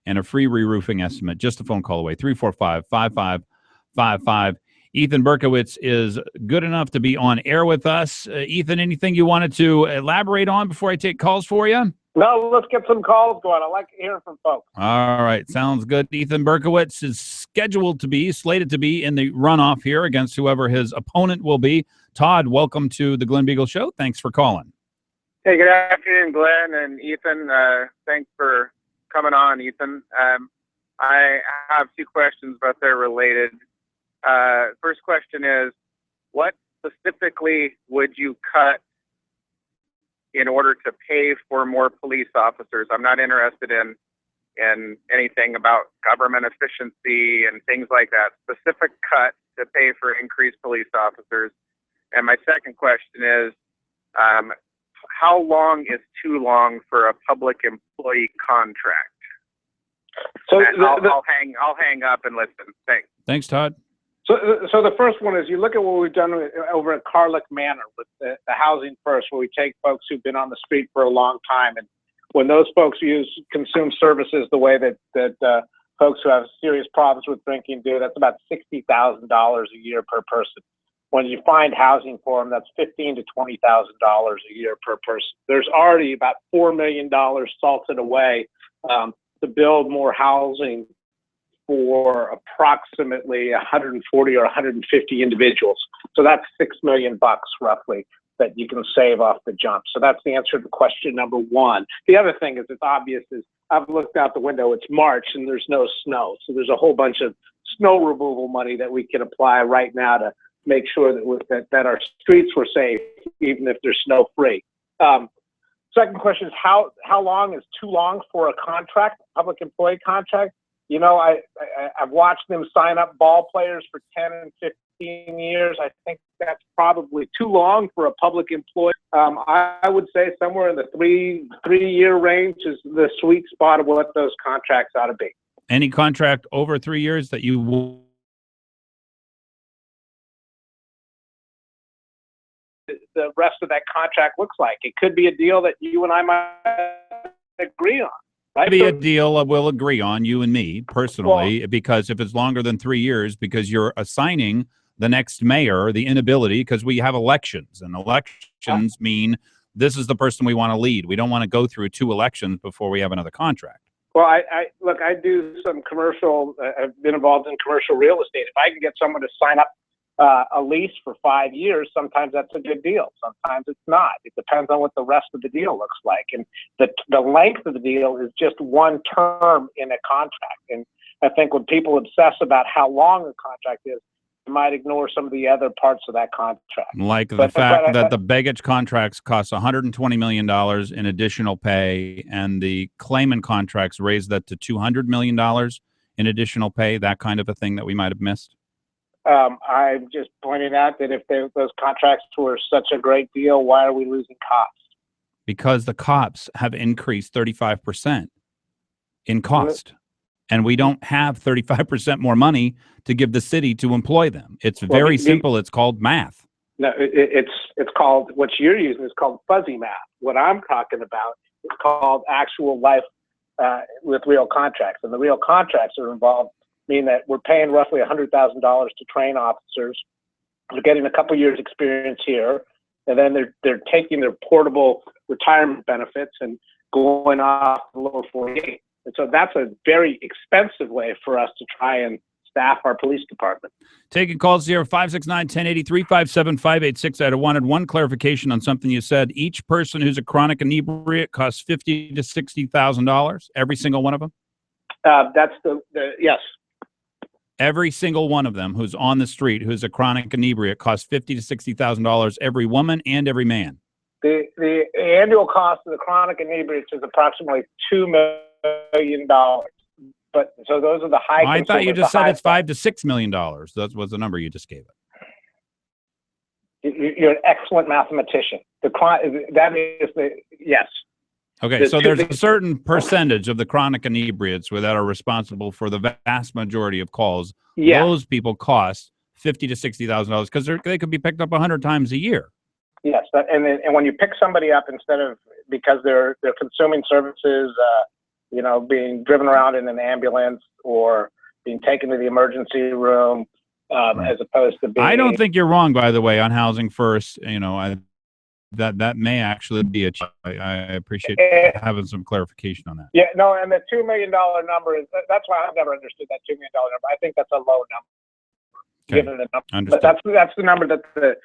and a free re-roofing estimate. Just a phone call away, 345-5555. Ethan Berkowitz is good enough to be on air with us. Ethan, anything you wanted to elaborate on before I take calls for you? No, let's get some calls going. I like hearing from folks. All right, sounds good. Ethan Berkowitz is slated to be in the runoff here against whoever his opponent will be. Todd, welcome to the Glen Biegel Show. Thanks for calling. Hey, good afternoon, Glenn and Ethan. Thanks for coming on, Ethan. I have two questions, but they're related. First question is, what specifically would you cut in order to pay for more police officers? I'm not interested in anything about government efficiency and things like that. Specific cut to pay for increased police officers. And my second question is, how long is too long for a public employee contract? So I'll hang up and listen. Thanks. Thanks, Todd. So the first one is, you look at what we've done over at Carlick Manor with the Housing First, where we take folks who've been on the street for a long time, and when those folks consume services the way that folks who have serious problems with drinking do, that's about $60,000 a year per person. When you find housing for them, that's $15,000 to $20,000 a year per person. There's already about $4 million salted away to build more housing for approximately 140 or 150 individuals. So that's $6 million roughly that you can save off the jump. So that's the answer to question number one. The other thing is, it's obvious, is I've looked out the window, it's March and there's no snow. So there's a whole bunch of snow removal money that we can apply right now to make sure that our streets were safe, even if they're snow free. Second question is, how long is too long for a contract, public employee contract? You know, I've watched them sign up ball players for 10 and 15 years. I think that's probably too long for a public employee. I would say somewhere in the three-year range is the sweet spot of what those contracts ought to be. Any contract over 3 years that you will? The rest of that contract looks like. It could be a deal that you and I might agree on. Right? Be a deal we'll agree on, you and me personally, because if it's longer than 3 years, because you're assigning the next mayor the inability, because we have elections, and elections mean this is the person we want to lead. We don't want to go through 2 elections before we have another contract. Well, I do some commercial. I've been involved in commercial real estate. If I can get someone to sign up a lease for 5 years, sometimes that's a good deal. Sometimes it's not. It depends on what the rest of the deal looks like. And the length of the deal is just one term in a contract. And I think when people obsess about how long a contract is, they might ignore some of the other parts of that contract. Like the fact that the baggage contracts cost $120 million in additional pay, and the claimant contracts raised that to $200 million in additional pay, that kind of a thing that we might have missed. I'm just pointing out that if those contracts were such a great deal, why are we losing cops? Because the cops have increased 35% in cost, and we don't have 35% more money to give the city to employ them. It's very simple. It's called math. No, it's called, what you're using is called fuzzy math. What I'm talking about is called actual life with real contracts, and the real contracts are involved. Mean that we're paying roughly $100,000 to train officers. They're getting a couple years experience here, and then they're taking their portable retirement benefits and going off the lower 48. And so that's a very expensive way for us to try and staff our police department. Taking calls here, 569-1080, 357-586. I wanted one clarification on something you said. Each person who's a chronic inebriate costs $50,000 to $60,000. Every single one of them. That's yes. Every single one of them who's on the street, who's a chronic inebriate, costs $50,000 to $60,000. Every woman and every man. The annual cost of the chronic inebriates is approximately $2 million. But so those are the high. I thought you just said it's $5 to $6 million. That was the number you just gave it. You're an excellent mathematician. Yes. Okay, so there's a certain percentage of the chronic inebriates that are responsible for the vast majority of calls. Yes. Those people cost $50,000 to $60,000 because they could be picked up 100 times a year. Yes, and when you pick somebody up because they're consuming services, being driven around in an ambulance or being taken to the emergency room, right. As opposed to being. I don't think you're wrong, by the way, on Housing First. That may actually be I appreciate having some clarification on that. Yeah, no, and the $2 million number that's why I've never understood that $2 million number. I think that's a low number. Okay. Given the number. Understood. But that's the number that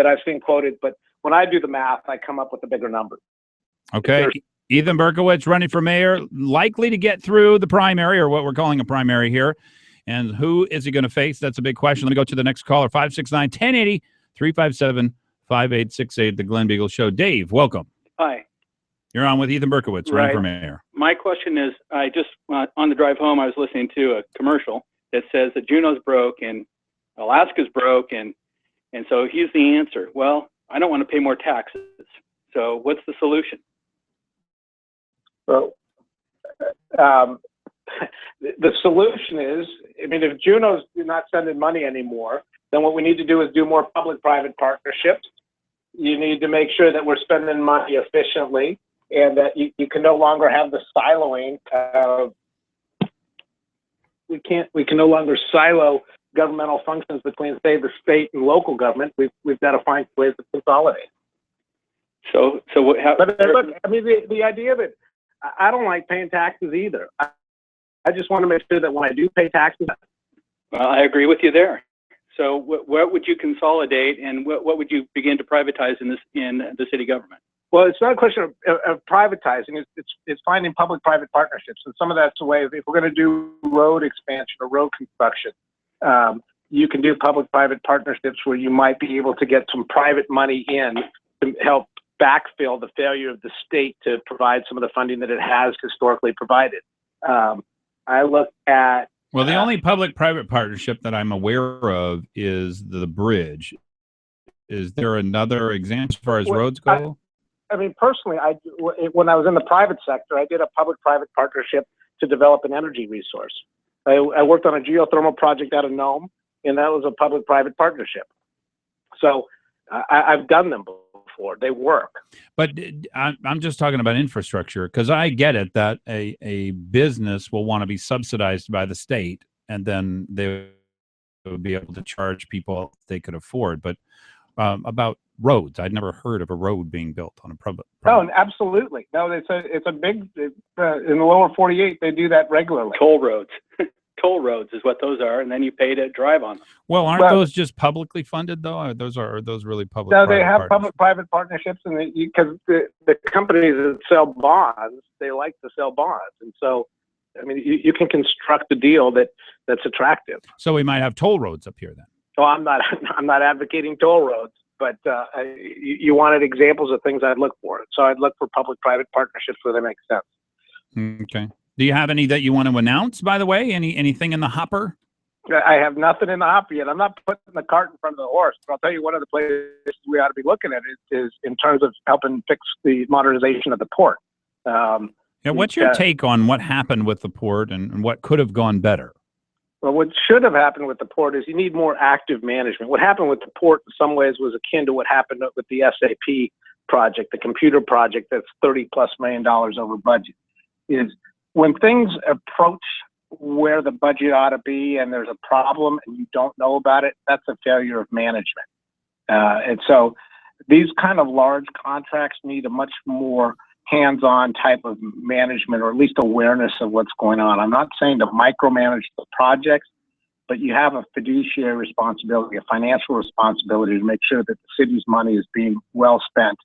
I've seen quoted. But when I do the math, I come up with a bigger number. Okay. Ethan Berkowitz running for mayor, likely to get through the primary, or what we're calling a primary here. And who is he going to face? That's a big question. Let me go to the next caller, 569-1080, 357-5868, the Glen Biegel Show. Dave, welcome. Hi. You're on with Ethan Berkowitz, running for mayor. My question is, I just, on the drive home, I was listening to a commercial that says that Juneau's broke and Alaska's broke, and so here's the answer. Well, I don't want to pay more taxes. So what's the solution? Well, the solution is, if Juneau's not sending money anymore, then what we need to do is do more public-private partnerships. You need to make sure that we're spending money efficiently and that you can no longer have the siloing of, we can no longer silo governmental functions between, say, the state and local government. We've got to find ways to consolidate. So what? But look, the idea that I don't like paying taxes either. I just want to make sure that when I do pay taxes. Well, I agree with you there. So what would you consolidate, and what would you begin to privatize in the city government? Well, it's not a question of privatizing. It's finding public-private partnerships, and some of that's the way. If we're going to do road expansion or road construction, you can do public-private partnerships where you might be able to get some private money in to help backfill the failure of the state to provide some of the funding that it has historically provided. I look at. Well, the only public-private partnership that I'm aware of is the bridge. Is there another example as far as roads go? Personally, when I was in the private sector, I did a public-private partnership to develop an energy resource. I worked on a geothermal project out of Nome, and that was a public-private partnership. So I've done them before. They work. But I'm just talking about infrastructure, because I get it that a business will want to be subsidized by the state, and then they would be able to charge people they could afford. But about roads, I'd never heard of a road being built on a public. No, absolutely. No, it's a big in the lower 48. They do that regularly. Toll roads. Toll roads is what those are, and then you pay to drive on them. Well, aren't those just publicly funded though? Are those really public? No, they have public-private partnerships, and because the companies that sell bonds, they like to sell bonds, and so you can construct a deal that's attractive. So we might have toll roads up here then. So I'm not advocating toll roads, but you wanted examples of things I'd look for. So I'd look for public-private partnerships where they make sense. Okay. Do you have any that you want to announce, by the way? Anything in the hopper? I have nothing in the hopper yet. I'm not putting the cart in front of the horse, but I'll tell you one of the places we ought to be looking at is in terms of helping fix the modernization of the port. What's your take on what happened with the port and what could have gone better? Well, what should have happened with the port is you need more active management. What happened with the port in some ways was akin to what happened with the SAP project, the computer project that's $30+ million over budget. Is when things approach where the budget ought to be and there's a problem and you don't know about it, that's a failure of management. And so these kind of large contracts need a much more hands-on type of management, or at least awareness of what's going on. I'm not saying to micromanage the projects, but you have a fiduciary responsibility, a financial responsibility to make sure that the city's money is being well spent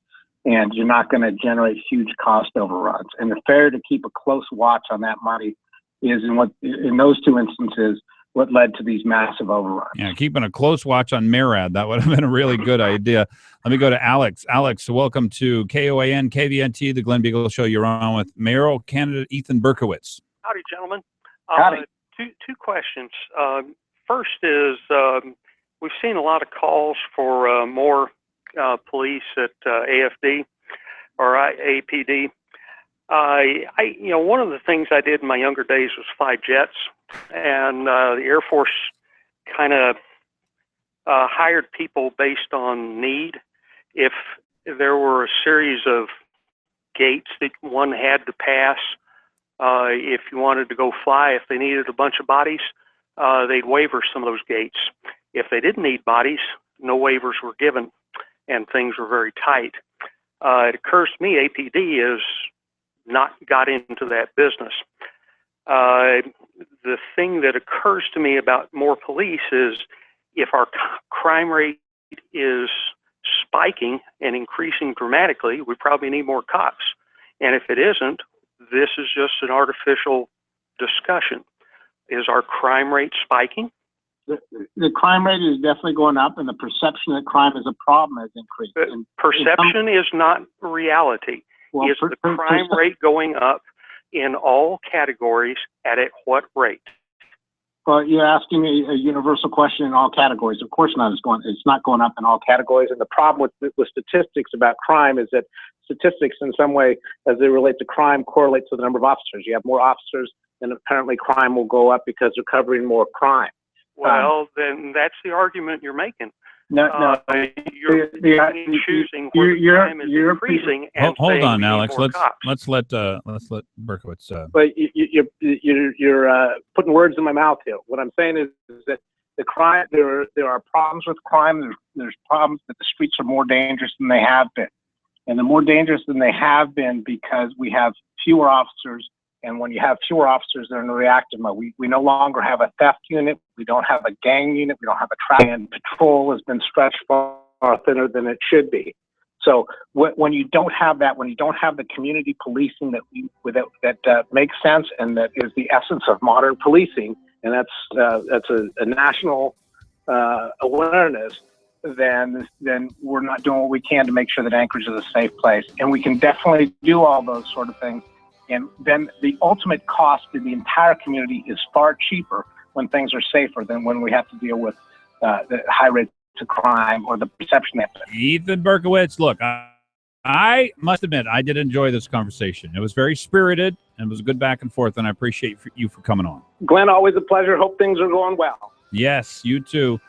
and you're not going to generate huge cost overruns. And the failure to keep a close watch on that money is in those two instances what led to these massive overruns. Yeah, keeping a close watch on MARAD. That would have been a really good idea. Let me go to Alex. Alex, welcome to KOAN, KVNT, the Glen Biegel Show. You're on with mayoral candidate Ethan Berkowitz. Howdy, gentlemen. Howdy. Two questions. First is we've seen a lot of calls for more police at AFD or APD. One of the things I did in my younger days was fly jets, and the Air Force kind of hired people based on need. If there were a series of gates that one had to pass, if you wanted to go fly, if they needed a bunch of bodies, they'd waiver some of those gates. If they didn't need bodies, no waivers were given, and things were very tight. It occurs to me APD is not got into that business. The thing that occurs to me about more police is if our crime rate is spiking and increasing dramatically, we probably need more cops. And if it isn't, this is just an artificial discussion. Is our crime rate spiking? The crime rate is definitely going up, and the perception that crime is a problem has increased. Perception is not reality. Well, is the crime rate going up in all categories at what rate? Well, you're asking me a universal question in all categories. Of course not. It's not going up in all categories. And the problem with statistics about crime is that statistics in some way, as they relate to crime, correlate to the number of officers. You have more officers, and apparently crime will go up because they're covering more crime. Well, then that's the argument you're making. No. You're choosing where the crime is increasing. And hold on, Alex. Let's let Berkowitz. But you're putting words in my mouth here. What I'm saying is that the crime, there are problems with crime. There's problems that the streets are more dangerous than they have been, and they're more dangerous than they have been because we have fewer officers. And when you have fewer officers, they're in the reactive mode. We no longer have a theft unit. We don't have a gang unit. We don't have a traffic, and patrol has been stretched far thinner than it should be. So when you don't have that, when you don't have the community policing that makes sense and that is the essence of modern policing, and that's a national awareness, then we're not doing what we can to make sure that Anchorage is a safe place. And we can definitely do all those sort of things. And then the ultimate cost to the entire community is far cheaper when things are safer than when we have to deal with the high rates of crime or the perception that. Ethan Berkowitz, look, I must admit, I did enjoy this conversation. It was very spirited and it was a good back and forth, and I appreciate you for coming on. Glenn, always a pleasure. Hope things are going well. Yes, you too.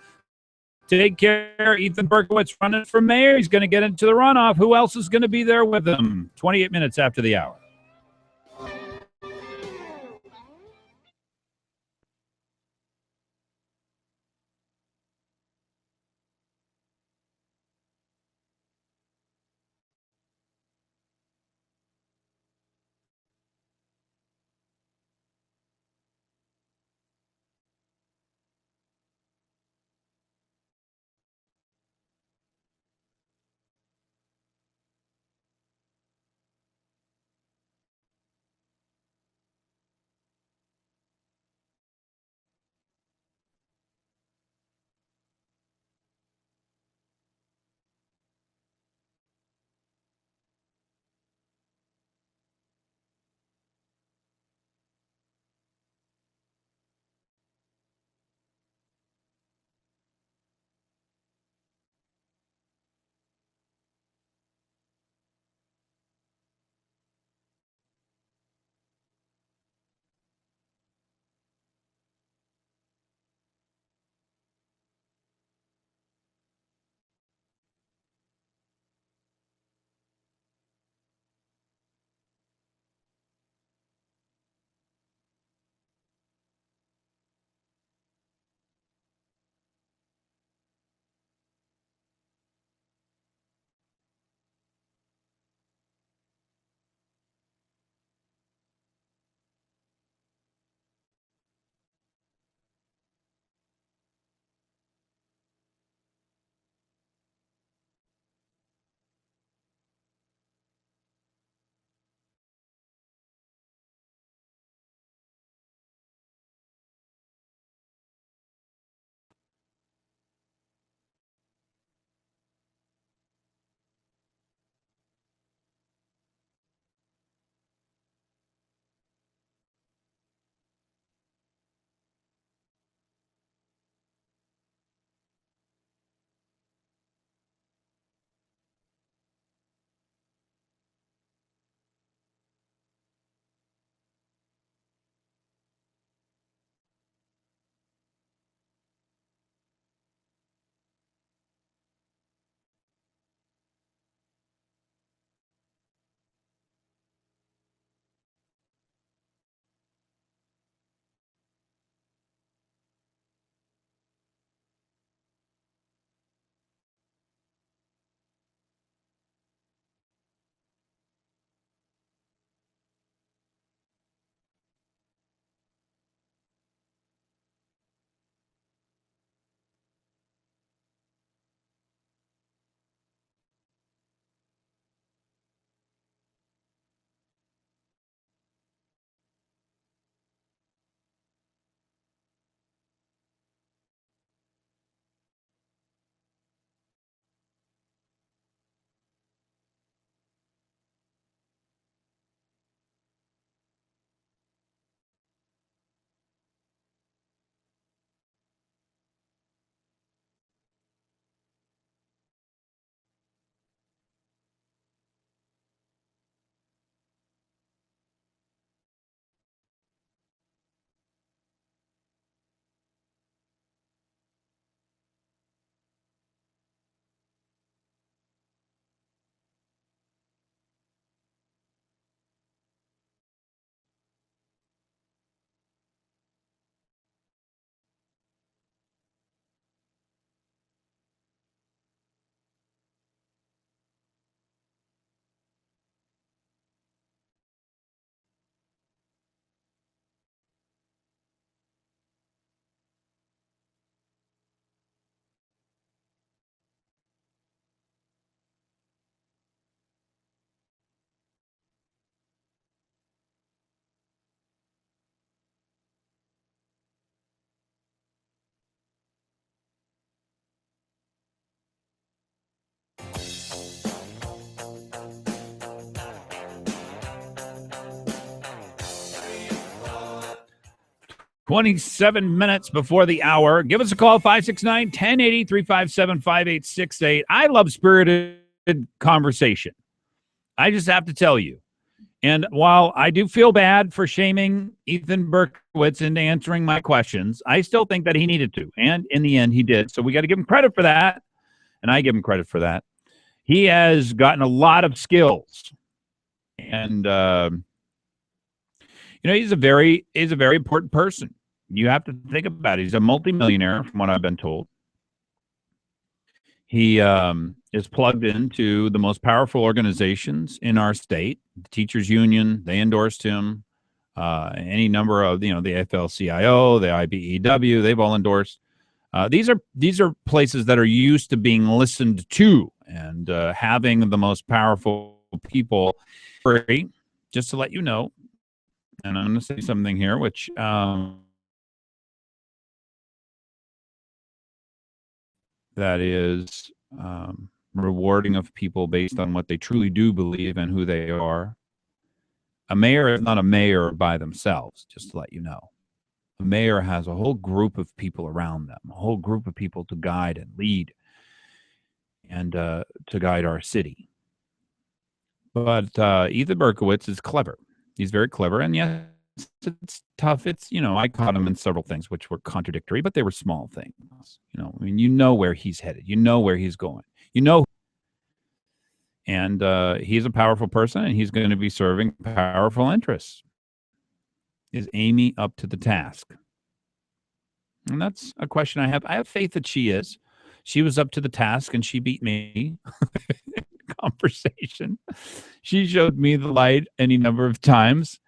Take care. Ethan Berkowitz running for mayor. He's going to get into the runoff. Who else is going to be there with him? 28 minutes after the hour. 27 minutes before the hour. Give us a call, 569-1080, 357-5868. I love spirited conversation. I just have to tell you. And while I do feel bad for shaming Ethan Berkowitz into answering my questions, I still think that he needed to. And in the end, he did. So we got to give him credit for that. And I give him credit for that. He has gotten a lot of skills. And, he's a very important person. You have to think about it. He's a multimillionaire, from what I've been told. He is plugged into the most powerful organizations in our state. The Teachers Union, they endorsed him. Any number of, the AFL-CIO, the IBEW, they've all endorsed. These are places that are used to being listened to and having the most powerful people. Just to let you know, and I'm going to say something here, which that is rewarding of people based on what they truly do believe and who they are. A mayor is not a mayor by themselves, just to let you know. A mayor has a whole group of people around them, a whole group of people to guide and lead and to guide our city. But Ethan Berkowitz is clever. He's very clever. And yes, it's tough. It's, I caught him in several things which were contradictory, but they were small things. You know where he's headed. You know where he's going. And he's a powerful person, and he's going to be serving powerful interests. Is Amy up to the task? And that's a question I have. I have faith that she is. She was up to the task, and she beat me in conversation. She showed me the light any number of times.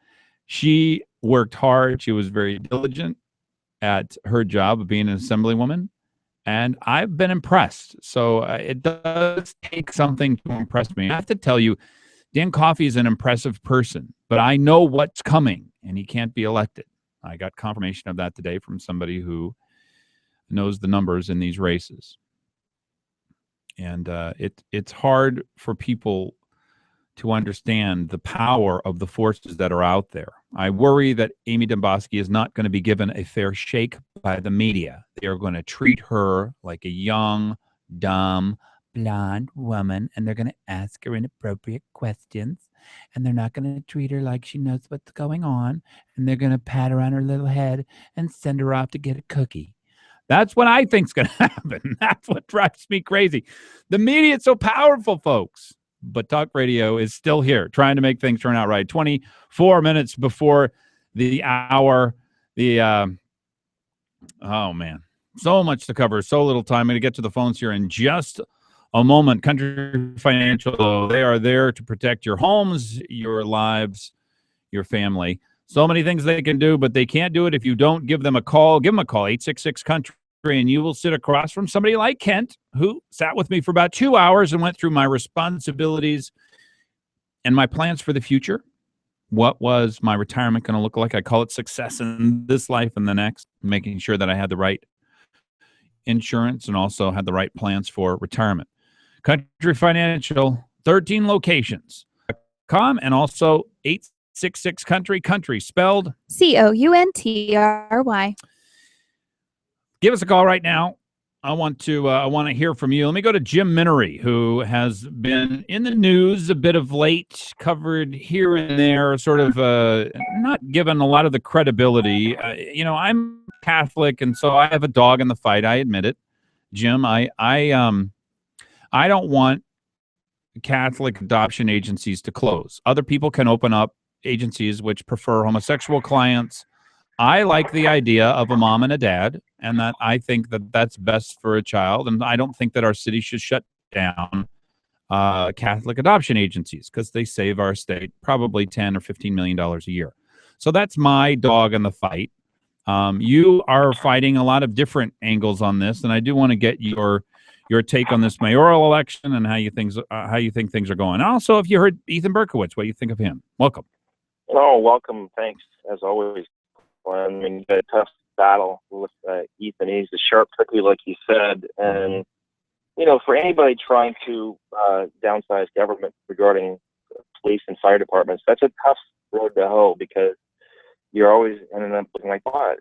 She worked hard. She was very diligent at her job of being an assemblywoman. And I've been impressed. So it does take something to impress me. I have to tell you, Dan Coffey is an impressive person, but I know what's coming, and he can't be elected. I got confirmation of that today from somebody who knows the numbers in these races. And it's hard for people to understand the power of the forces that are out there. I worry that Amy Domboski is not going to be given a fair shake by the media. They are going to treat her like a young, dumb, blonde woman, and they're going to ask her inappropriate questions, and they're not going to treat her like she knows what's going on, and they're going to pat her on her little head and send her off to get a cookie. That's what I think's going to happen. That's what drives me crazy. The media is so powerful, folks. But talk radio is still here, trying to make things turn out right. 24 minutes before the hour. Oh, man. So much to cover, so little time. I'm going to get to the phones here in just a moment. Country Financial, they are there to protect your homes, your lives, your family. So many things they can do, but they can't do it if you don't give them a call. Give them a call, 866-COUNTRY. And you will sit across from somebody like Kent, who sat with me for about 2 hours and went through my responsibilities and my plans for the future. What was my retirement going to look like? I call it success in this life and the next, making sure that I had the right insurance and also had the right plans for retirement. Country Financial, 13 locations. And also 866-COUNTRY, country spelled COUNTRY. Give us a call right now. I want to hear from you. Let me go to Jim Minery, who has been in the news a bit of late, covered here and there, sort of not given a lot of the credibility. I'm Catholic, and so I have a dog in the fight. I admit it, Jim. I don't want Catholic adoption agencies to close. Other people can open up agencies which prefer homosexual clients. I like the idea of a mom and a dad, and that I think that that's best for a child. And I don't think that our city should shut down Catholic adoption agencies because they save our state probably $10 or $15 million a year. So that's my dog in the fight. You are fighting a lot of different angles on this, and I do want to get your take on this mayoral election and how you think things are going. Also, if you heard Ethan Berkowitz, what do you think of him? Welcome. Oh, welcome. Thanks, as always. I mean, a tough battle with Ethan. He's a sharp cookie, like you said. And, for anybody trying to downsize government regarding police and fire departments, that's a tough road to hoe because you're always ending up looking like, what?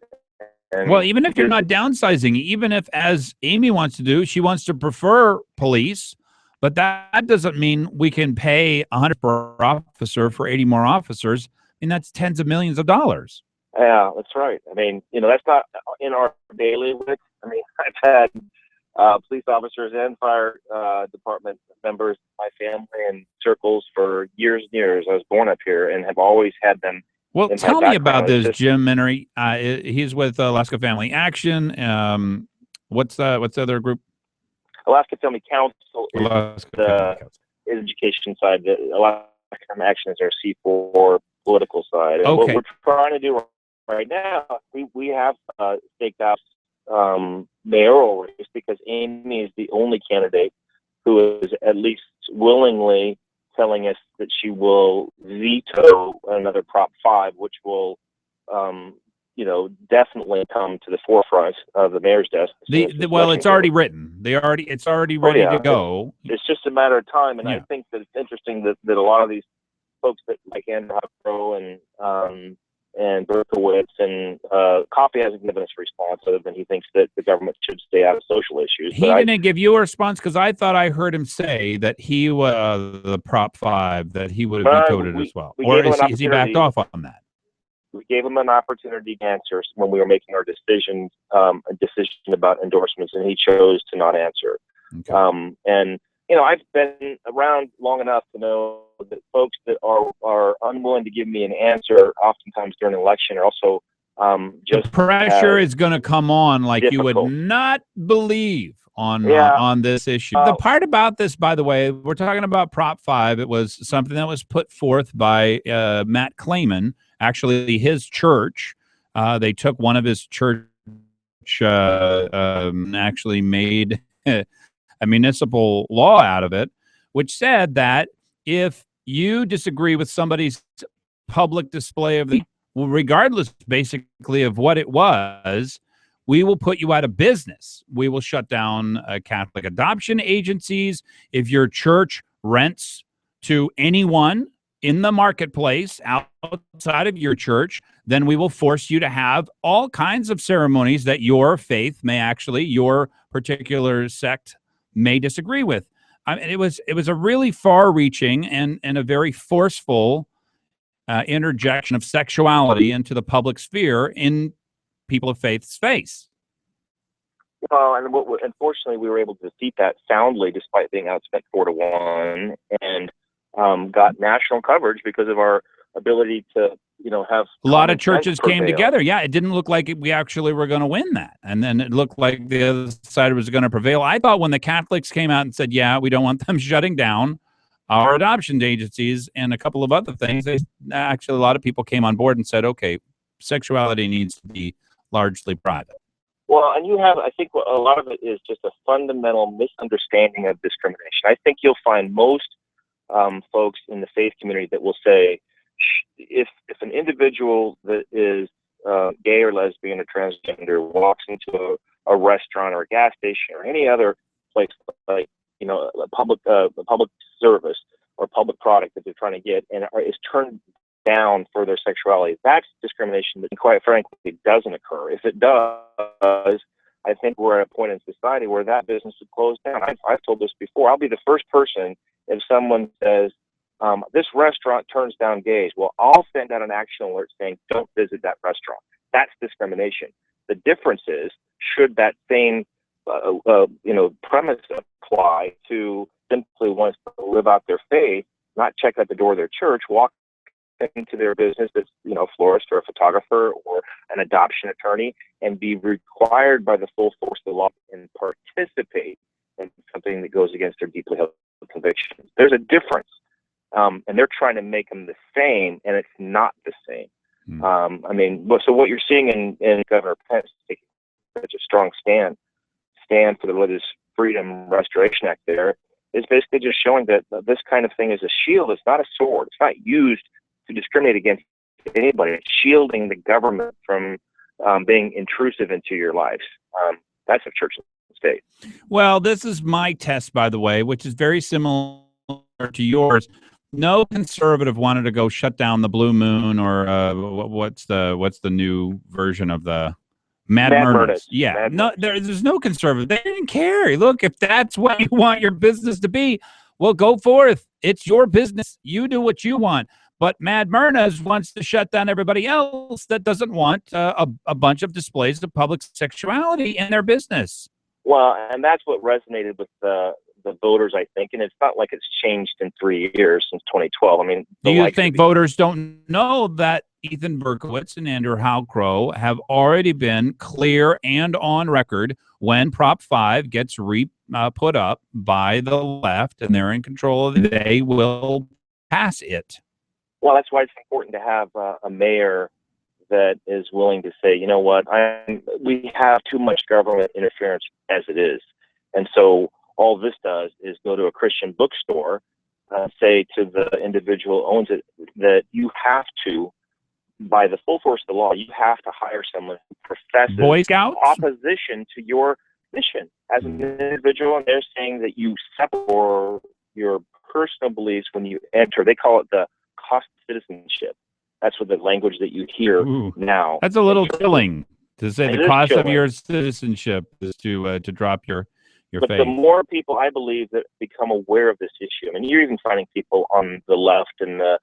And well, even if you're not downsizing, even if, as Amy wants to do, she wants to prefer police, but that doesn't mean we can pay $100 per officer for 80 more officers. And that's tens of millions of dollars. Yeah, that's right. I mean, that's not in our bailiwick. I mean, I've had police officers and fire department members in my family in circles for years and years. I was born up here and have always had them. Well, tell me about this, Jim Minery. He's with Alaska Family Action. What's the other group? Alaska Family Council is Alaska the education side. Alaska Family Action is our C4 political side. And okay. What we're trying to do right now, we have staked out mayoral race because Amy is the only candidate who is at least willingly telling us that she will veto another Prop 5, which will, definitely come to the forefront of the mayor's desk. Well, it's already written. It's already ready to go. It's just a matter of time, and I think that it's interesting that a lot of these folks that like Andrew Huckrow and Berkowitz and Coffey hasn't given us a response other than he thinks that the government should stay out of social issues. He didn't give you a response because I thought I heard him say that he was the Prop 5, that he would have vetoed it as well. Or is he backed off on that? We gave him an opportunity to answer when we were making our decision about endorsements, and he chose to not answer. Okay. And I've been around long enough to know that folks that are unwilling to give me an answer, oftentimes during an election, are also just the pressure is going to come on like difficult. You would not believe on this issue. The part about this, by the way, we're talking about Prop 5. It was something that was put forth by Matt Clayman, actually his church. They took one of his church actually made a municipal law out of it, which said that if you disagree with somebody's public display of the, regardless basically of what it was, we will put you out of business. We will shut down Catholic adoption agencies. If your church rents to anyone in the marketplace outside of your church, then we will force you to have all kinds of ceremonies that your faith may actually, your particular sect may disagree with. I mean, it was a really far-reaching and a very forceful interjection of sexuality into the public sphere in people of faith's face. Well, and unfortunately, we were able to defeat that soundly, despite being outspent 4-1, and got national coverage because of our ability to, have a lot of churches came together. Yeah, it didn't look like we actually were going to win that, and then it looked like the other side was going to prevail. I thought when the Catholics came out and said, "Yeah, we don't want them shutting down our adoption agencies and a couple of other things," actually a lot of people came on board and said, "Okay, sexuality needs to be largely private." Well, and I think a lot of it is just a fundamental misunderstanding of discrimination. I think you'll find most folks in the faith community that will say, if an individual that is gay or lesbian or transgender walks into a restaurant or a gas station or any other place, like a public service or public product that they're trying to get, and is turned down for their sexuality, that's discrimination that, quite frankly, doesn't occur. If it does, I think we're at a point in society where that business would close down. I've told this before. I'll be the first person if someone says, this restaurant turns down gays. Well, I'll send out an action alert saying, don't visit that restaurant. That's discrimination. The difference is, should that same premise apply to simply wants to live out their faith, not check out the door of their church, walk into their business as a florist or a photographer or an adoption attorney, and be required by the full force of the law and participate in something that goes against their deeply held convictions. There's a difference. And they're trying to make them the same, and it's not the same. So what you're seeing in Governor Pence taking such a strong stand for the Religious Freedom Restoration Act there is basically just showing that this kind of thing is a shield. It's not a sword. It's not used to discriminate against anybody. It's shielding the government from being intrusive into your lives. That's a church and state. Well, this is my test, by the way, which is very similar to yours. No conservative wanted to go shut down the Blue Moon or what's the new version of the Mad Murners. Yeah. Mad No, Murners. there's no conservative. They didn't care. Look, if that's what you want your business to be, well, go forth. It's your business. You do what you want. But Mad Murners wants to shut down everybody else that doesn't want a bunch of displays of public sexuality in their business. Well, and that's what resonated with the voters, I think. And it's not like it's changed in 3 years since 2012. I mean, do you think voters don't know that Ethan Berkowitz and Andrew Howe Crow have already been clear and on record when Prop 5 gets put up by the left and they're in control of it, they will pass it? Well, that's why it's important to have a mayor that is willing to say, you know what, we have too much government interference as it is. And so all this does is go to a Christian bookstore, say to the individual who owns it, that you have to, by the full force of the law, you have to hire someone who professes Boy Scouts? opposition to your mission as an individual. And they're saying that you separate your personal beliefs when you enter. They call it the cost of citizenship. That's what the language that you hear now. That's a little chilling to say the cost of your citizenship is to drop your but faith. The more people, I believe, that become aware of this issue, I mean, you're even finding people on the left and the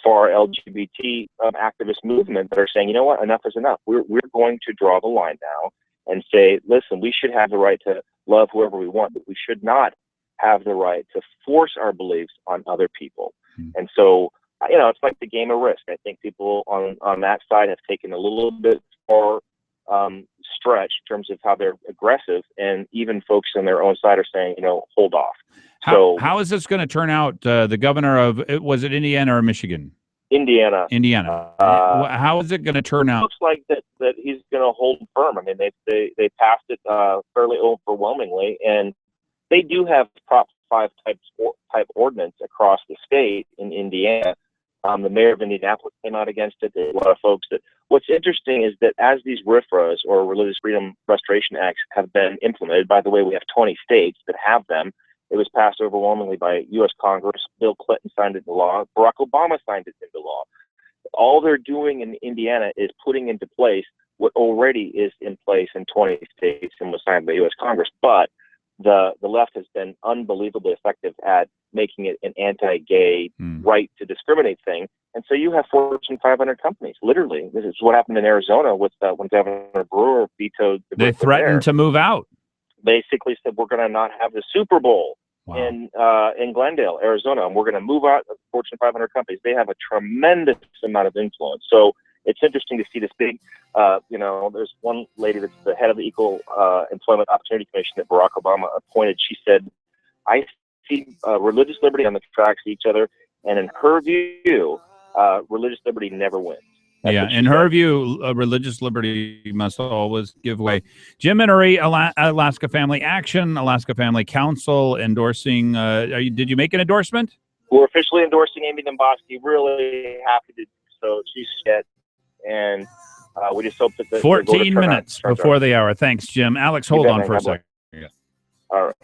far LGBT activist movement that are saying, you know what, enough is enough. We're going to draw the line now and say, listen, we should have the right to love whoever we want, but we should not have the right to force our beliefs on other people. And so, you know, it's like the game of Risk. I think people on that side have taken a little bit more stretch in terms of how they're aggressive, and even folks on their own side are saying, you know, hold off. How is this going to turn out? The governor of, was it Indiana or Michigan? Indiana. How is it going to turn out? It looks like that he's going to hold firm. I mean, they passed it fairly overwhelmingly, and they do have Prop 5 type ordinance across the state in Indiana. The mayor of Indianapolis came out against it. There's a lot of folks that. What's interesting is that as these RFRAs, or Religious Freedom Restoration Acts, have been implemented, by the way, we have 20 states that have them. It was passed overwhelmingly by U.S. Congress. Bill Clinton signed it into law. Barack Obama signed it into law. All they're doing in Indiana is putting into place what already is in place in 20 states and was signed by U.S. Congress. But the left has been unbelievably effective at making it an anti-gay right to discriminate thing. And so you have Fortune 500 companies, literally. This is what happened in Arizona with when Governor Brewer vetoed the They threatened to move out. Basically said, we're going to not have the Super Bowl in Glendale, Arizona, and we're going to move out of Fortune 500 companies. They have a tremendous amount of influence. So it's interesting to see this big, you know, there's one lady that's the head of the Equal Employment Opportunity Commission that Barack Obama appointed. She said, I see religious liberty on the tracks of each other, and in her view, religious liberty never wins. That's in her view, religious liberty must always give way. Jim Innery, Alaska Family Action, Alaska Family Council, endorsing. Did you make an endorsement? We're officially endorsing Amy Demboski. Really happy to do so. She's shit. And we just hope that the 14 minutes before the hour. Thanks, Jim. Alex, hold on for a second. Yeah. All right.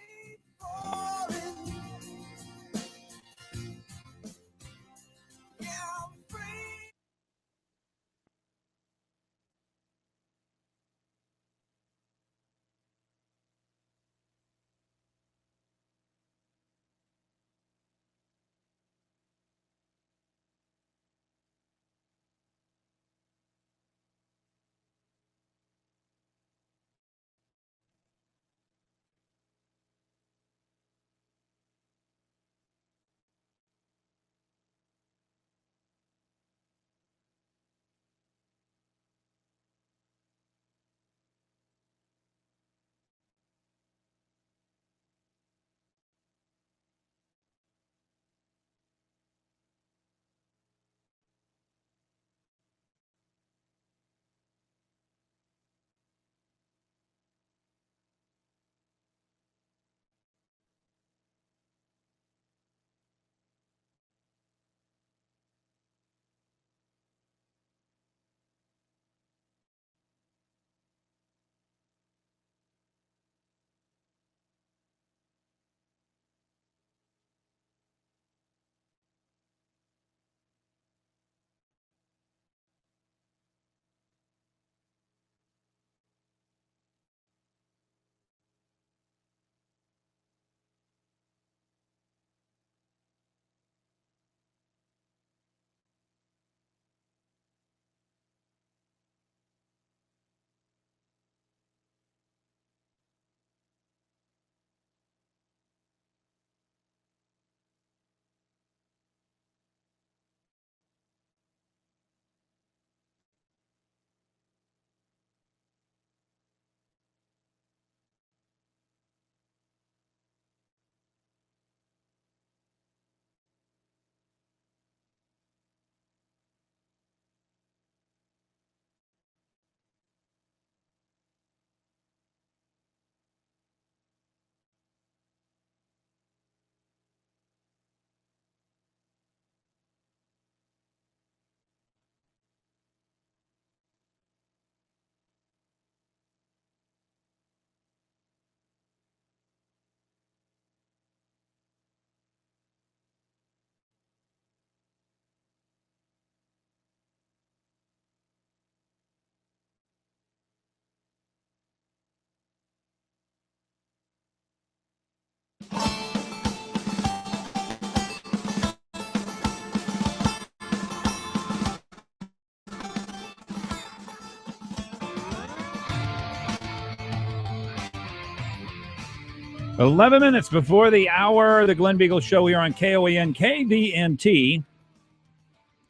11 minutes before the hour, the Glen Biegel Show here on KOAN KVNT.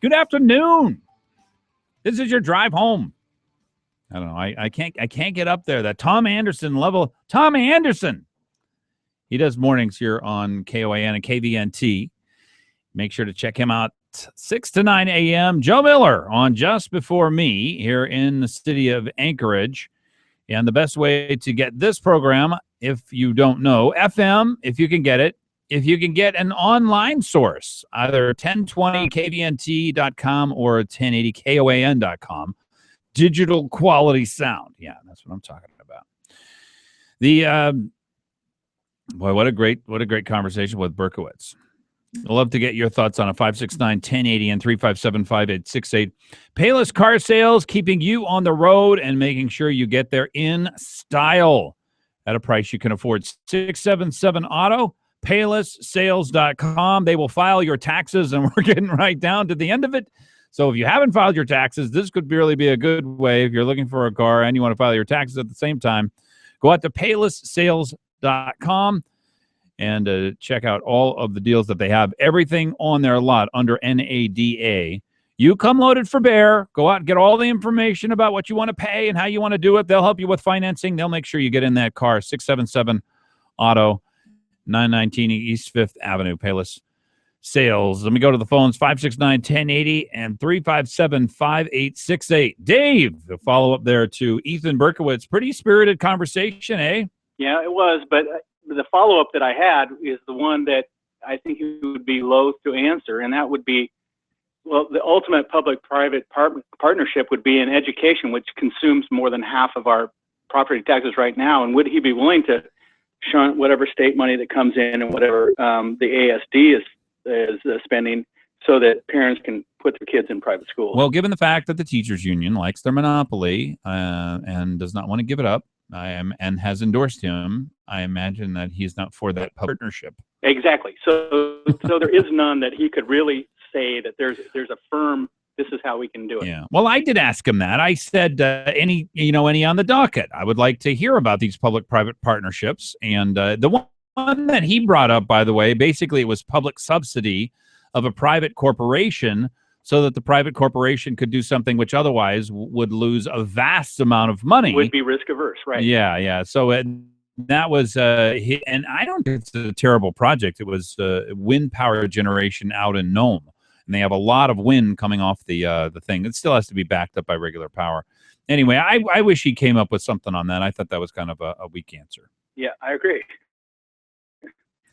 Good afternoon. This is your drive home. I don't know. I can't get up there. That Tom Anderson level. Tom Anderson. He does mornings here on KOAN and KVNT. Make sure to check him out 6 to 9 a.m. Joe Miller on Just Before Me here in the city of Anchorage. And the best way to get this program, if you don't know, FM, if you can get it, if you can get an online source, either 1020kvnt.com or 1080koan.com, digital quality sound. Yeah, that's what I'm talking about. Boy, what a great conversation with Berkowitz. I'd love to get your thoughts on a 569-1080 and 357-5868. Payless Car Sales, keeping you on the road and making sure you get there in style at a price you can afford. 677-AUTO, paylesssales.com. They will file your taxes, and we're getting right down to the end of it. So if you haven't filed your taxes, this could really be a good way if you're looking for a car and you want to file your taxes at the same time. Go out to paylesssales.com. and check out all of the deals that they have. Everything on their lot under NADA. You come loaded for bear. Go out and get all the information about what you want to pay and how you want to do it. They'll help you with financing. They'll make sure you get in that car. 677-AUTO, 919 East 5th Avenue, Payless Sales. Let me go to the phones, 569-1080 and 357-5868. Dave, the follow-up there to Ethan Berkowitz. Pretty spirited conversation, eh? Yeah, it was, but the follow-up that I had is the one that I think he would be loath to answer, and that would be, well, the ultimate public-private partnership would be in education, which consumes more than half of our property taxes right now, and would he be willing to shunt whatever state money that comes in and whatever the ASD is spending so that parents can put their kids in private schools? Well, given the fact that the teachers union likes their monopoly and does not want to give it up, and has endorsed him, I imagine that he's not for that partnership. Exactly. So there is none that he could really say that there's a firm, this is how we can do it. Yeah. Well, I did ask him that. I said, any on the docket? I would like to hear about these public-private partnerships. And the one that he brought up, by the way, basically it was public subsidy of a private corporation so that the private corporation could do something which otherwise would lose a vast amount of money. Would be risk averse, right? Yeah. So that was, and I don't think it's a terrible project. It was wind power generation out in Nome. And they have a lot of wind coming off the thing. It still has to be backed up by regular power. Anyway, I wish he came up with something on that. I thought that was kind of a weak answer. Yeah, I agree.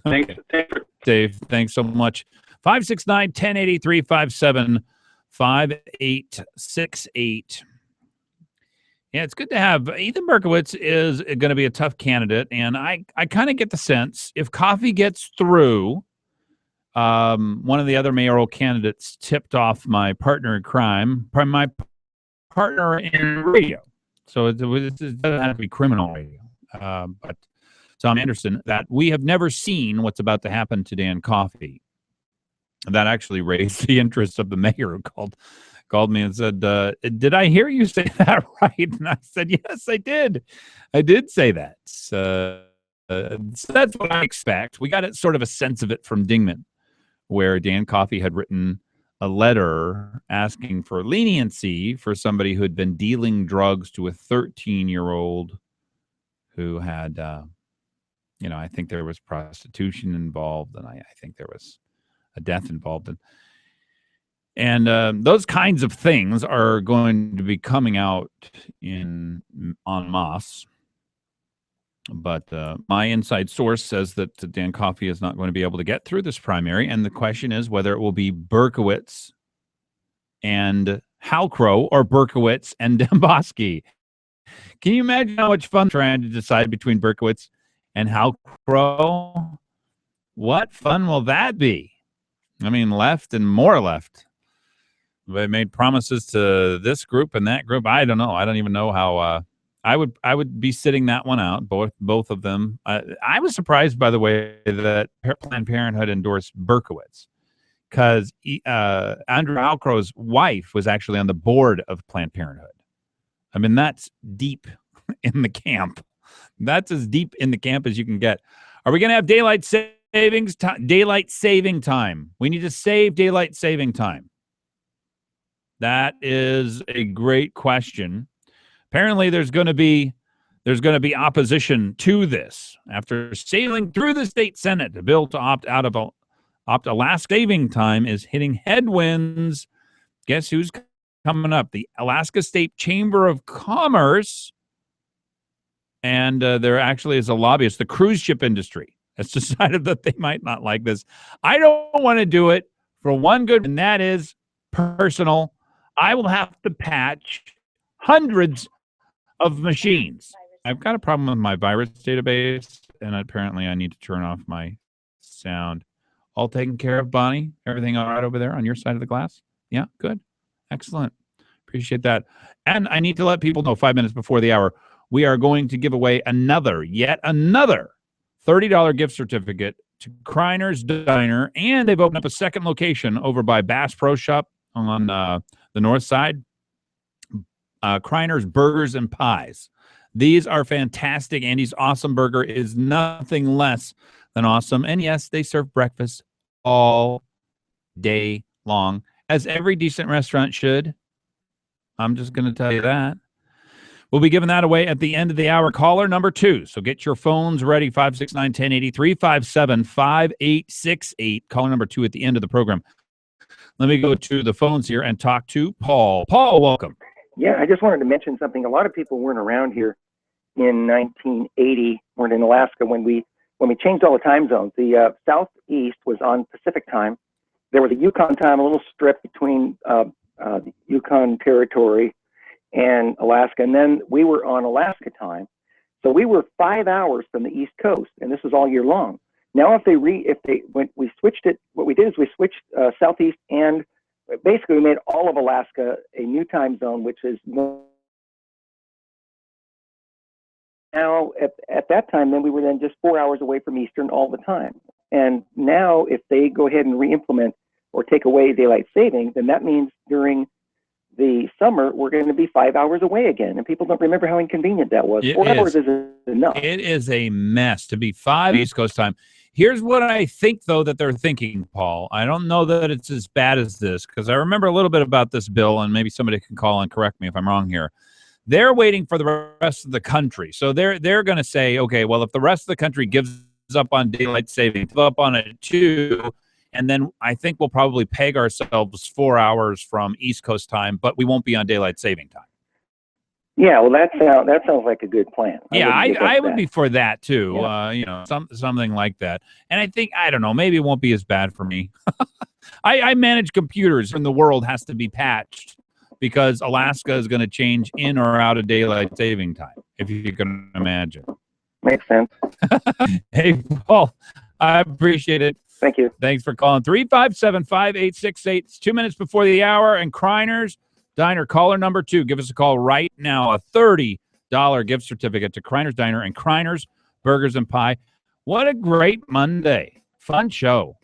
Okay. Thanks, Dave. Thanks so much. 569-1080, 357-5868. Yeah, it's good to have. Ethan Berkowitz is going to be a tough candidate, and I kind of get the sense if Coffee gets through, one of the other mayoral candidates tipped off my partner in crime, my partner in radio. So it doesn't have to be criminal radio. But Tom Anderson, that we have never seen what's about to happen to Dan Coffey. That actually raised the interest of the mayor, who called me and said, did I hear you say that right? And I said, yes, I did. I did say that. So that's what I expect. We got sort of a sense of it from Dingman, where Dan Coffey had written a letter asking for leniency for somebody who had been dealing drugs to a 13-year-old who had, I think there was prostitution involved, and I think there was a death involved. And those kinds of things are going to be coming out en masse. But my inside source says that Dan Coffey is not going to be able to get through this primary. And the question is whether it will be Berkowitz and Halcrow or Berkowitz and Demboski. Can you imagine how much fun trying to decide between Berkowitz and Halcrow? What fun will that be? I mean, left and more left. They made promises to this group and that group. I don't know. I don't even know how. I would be sitting that one out. Both of them. I was surprised, by the way, that Planned Parenthood endorsed Berkowitz, because Andrew Halcrow's wife was actually on the board of Planned Parenthood. I mean, that's deep in the camp. That's as deep in the camp as you can get. Are we going to have daylight saving time? We need to save daylight saving time. That is a great question. Apparently, there's going to be opposition to this after sailing through the state Senate. The bill to opt Alaska saving time is hitting headwinds. Guess who's coming up? The Alaska State Chamber of Commerce, and there actually is a lobbyist. The cruise ship industry has decided that they might not like this. I don't want to do it for one good, and that is personal. I will have to patch hundreds of machines. I've got a problem with my virus database, and apparently I need to turn off my sound. All taken care of, Bonnie? Everything all right over there on your side of the glass? Yeah, good. Excellent. Appreciate that. And I need to let people know 5 minutes before the hour, we are going to give away yet another $30 gift certificate to Kriner's Diner, and they've opened up a second location over by Bass Pro Shop on the north side. Kriner's Burgers and Pies. These are fantastic. Andy's Awesome Burger is nothing less than awesome. And yes, they serve breakfast all day long, as every decent restaurant should. I'm just going to tell you that. We'll be giving that away at the end of the hour. Caller number 2. So get your phones ready, 569-1080, 357-5868. Caller number 2 at the end of the program. Let me go to the phones here and talk to Paul. Paul, welcome. Yeah, I just wanted to mention something. A lot of people weren't around here in 1980, weren't in Alaska when we changed all the time zones. The southeast was on Pacific time. There was a Yukon time, a little strip between the Yukon Territory and Alaska, and then we were on Alaska time. So we were 5 hours from the East Coast, and this was all year long. Now, when we switched it, what we did is we switched southeast, and basically we made all of Alaska a new time zone, which is now at that time, then we were then just 4 hours away from Eastern all the time. And now if they go ahead and re-implement or take away daylight saving, then that means during the summer, we're going to be 5 hours away again. And people don't remember how inconvenient that was. 4 hours isn't enough. It is a mess to be 5 East Coast time. Here's what I think, though, that they're thinking, Paul. I don't know that it's as bad as this, because I remember a little bit about this bill, and maybe somebody can call and correct me if I'm wrong here. They're waiting for the rest of the country. So they're going to say, okay, well, if the rest of the country gives up on daylight saving, give up on it too, and then I think we'll probably peg ourselves 4 hours from East Coast time, but we won't be on daylight saving time. Yeah, well, that sounds like a good plan. I would be for that too. Yeah. Something like that. And I think, I don't know, maybe it won't be as bad for me. I manage computers, and the world has to be patched because Alaska is going to change in or out of daylight saving time, if you can imagine. Makes sense. Hey, Paul, I appreciate it. Thank you. Thanks for calling. 357-5868. It's 2 minutes before the hour, and Kriner's Diner, caller number 2. Give us a call right now. A $30 gift certificate to Kriner's Diner and Kriner's Burgers and Pie. What a great Monday. Fun show.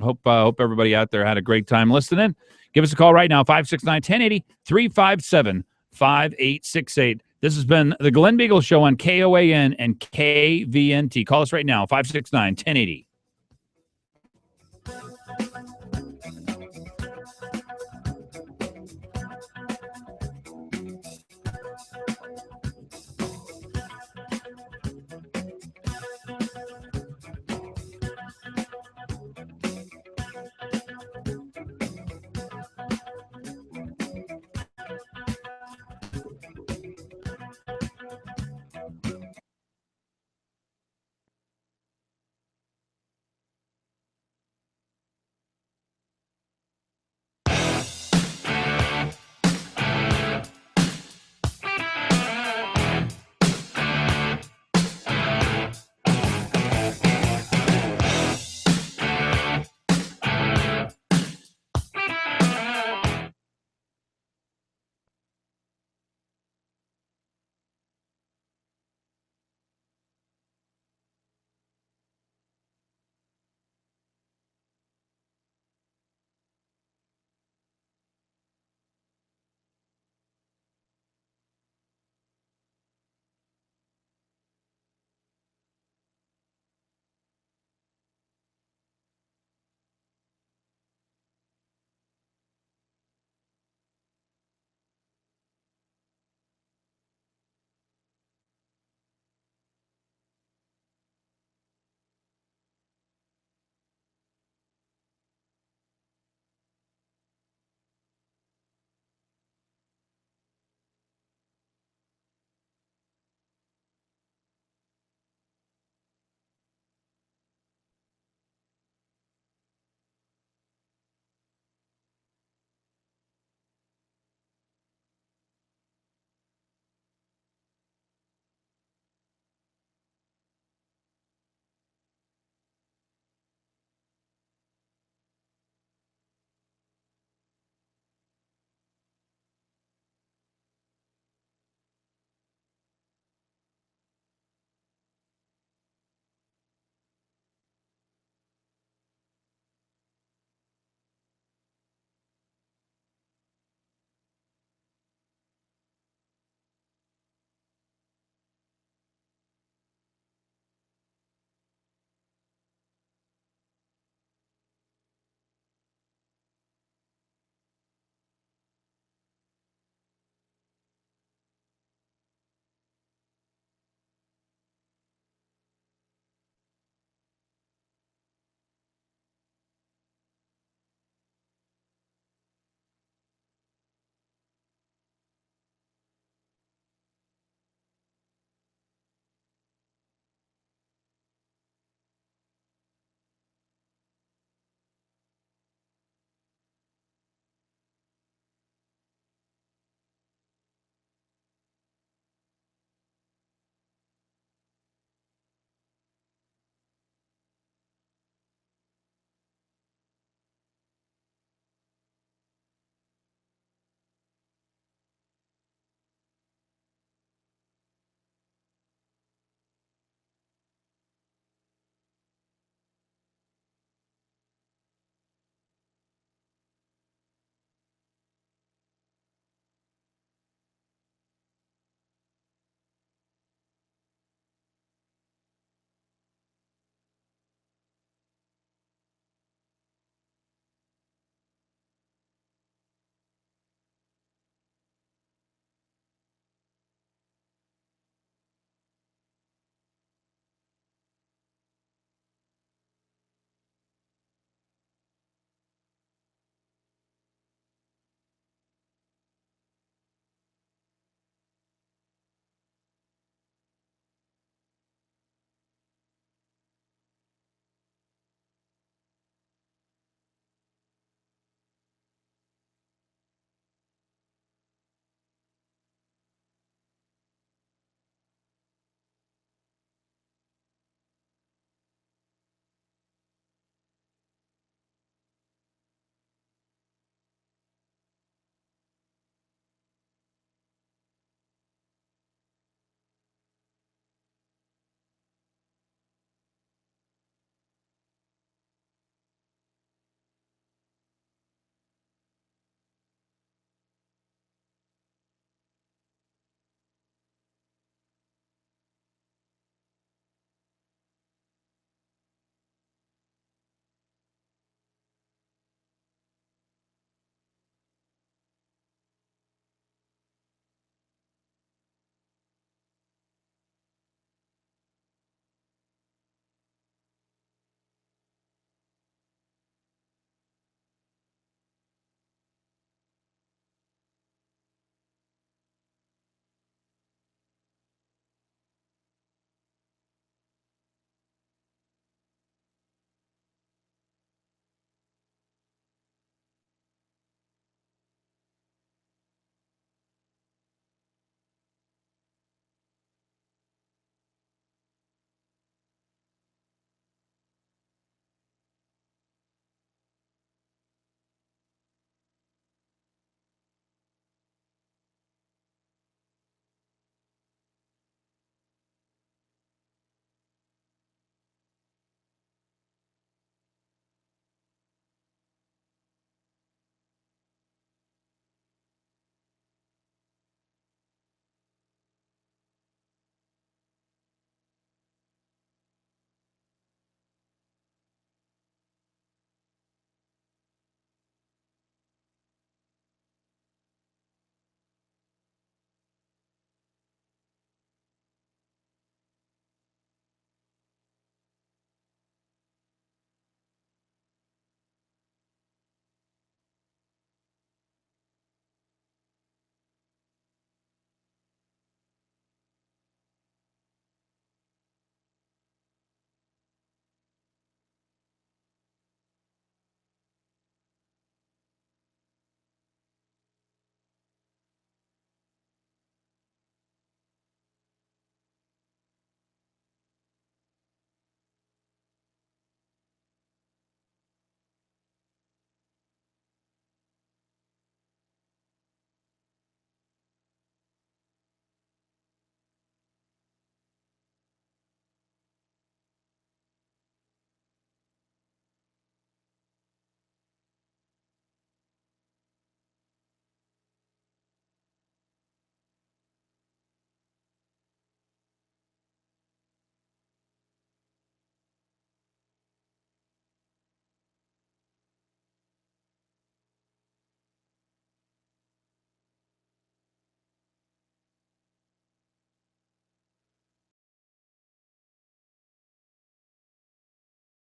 Hope everybody out there had a great time listening. Give us a call right now, 569-1080, 357-5868. This has been the Glen Biegel Show on KOAN and KVNT. Call us right now, 569-1080.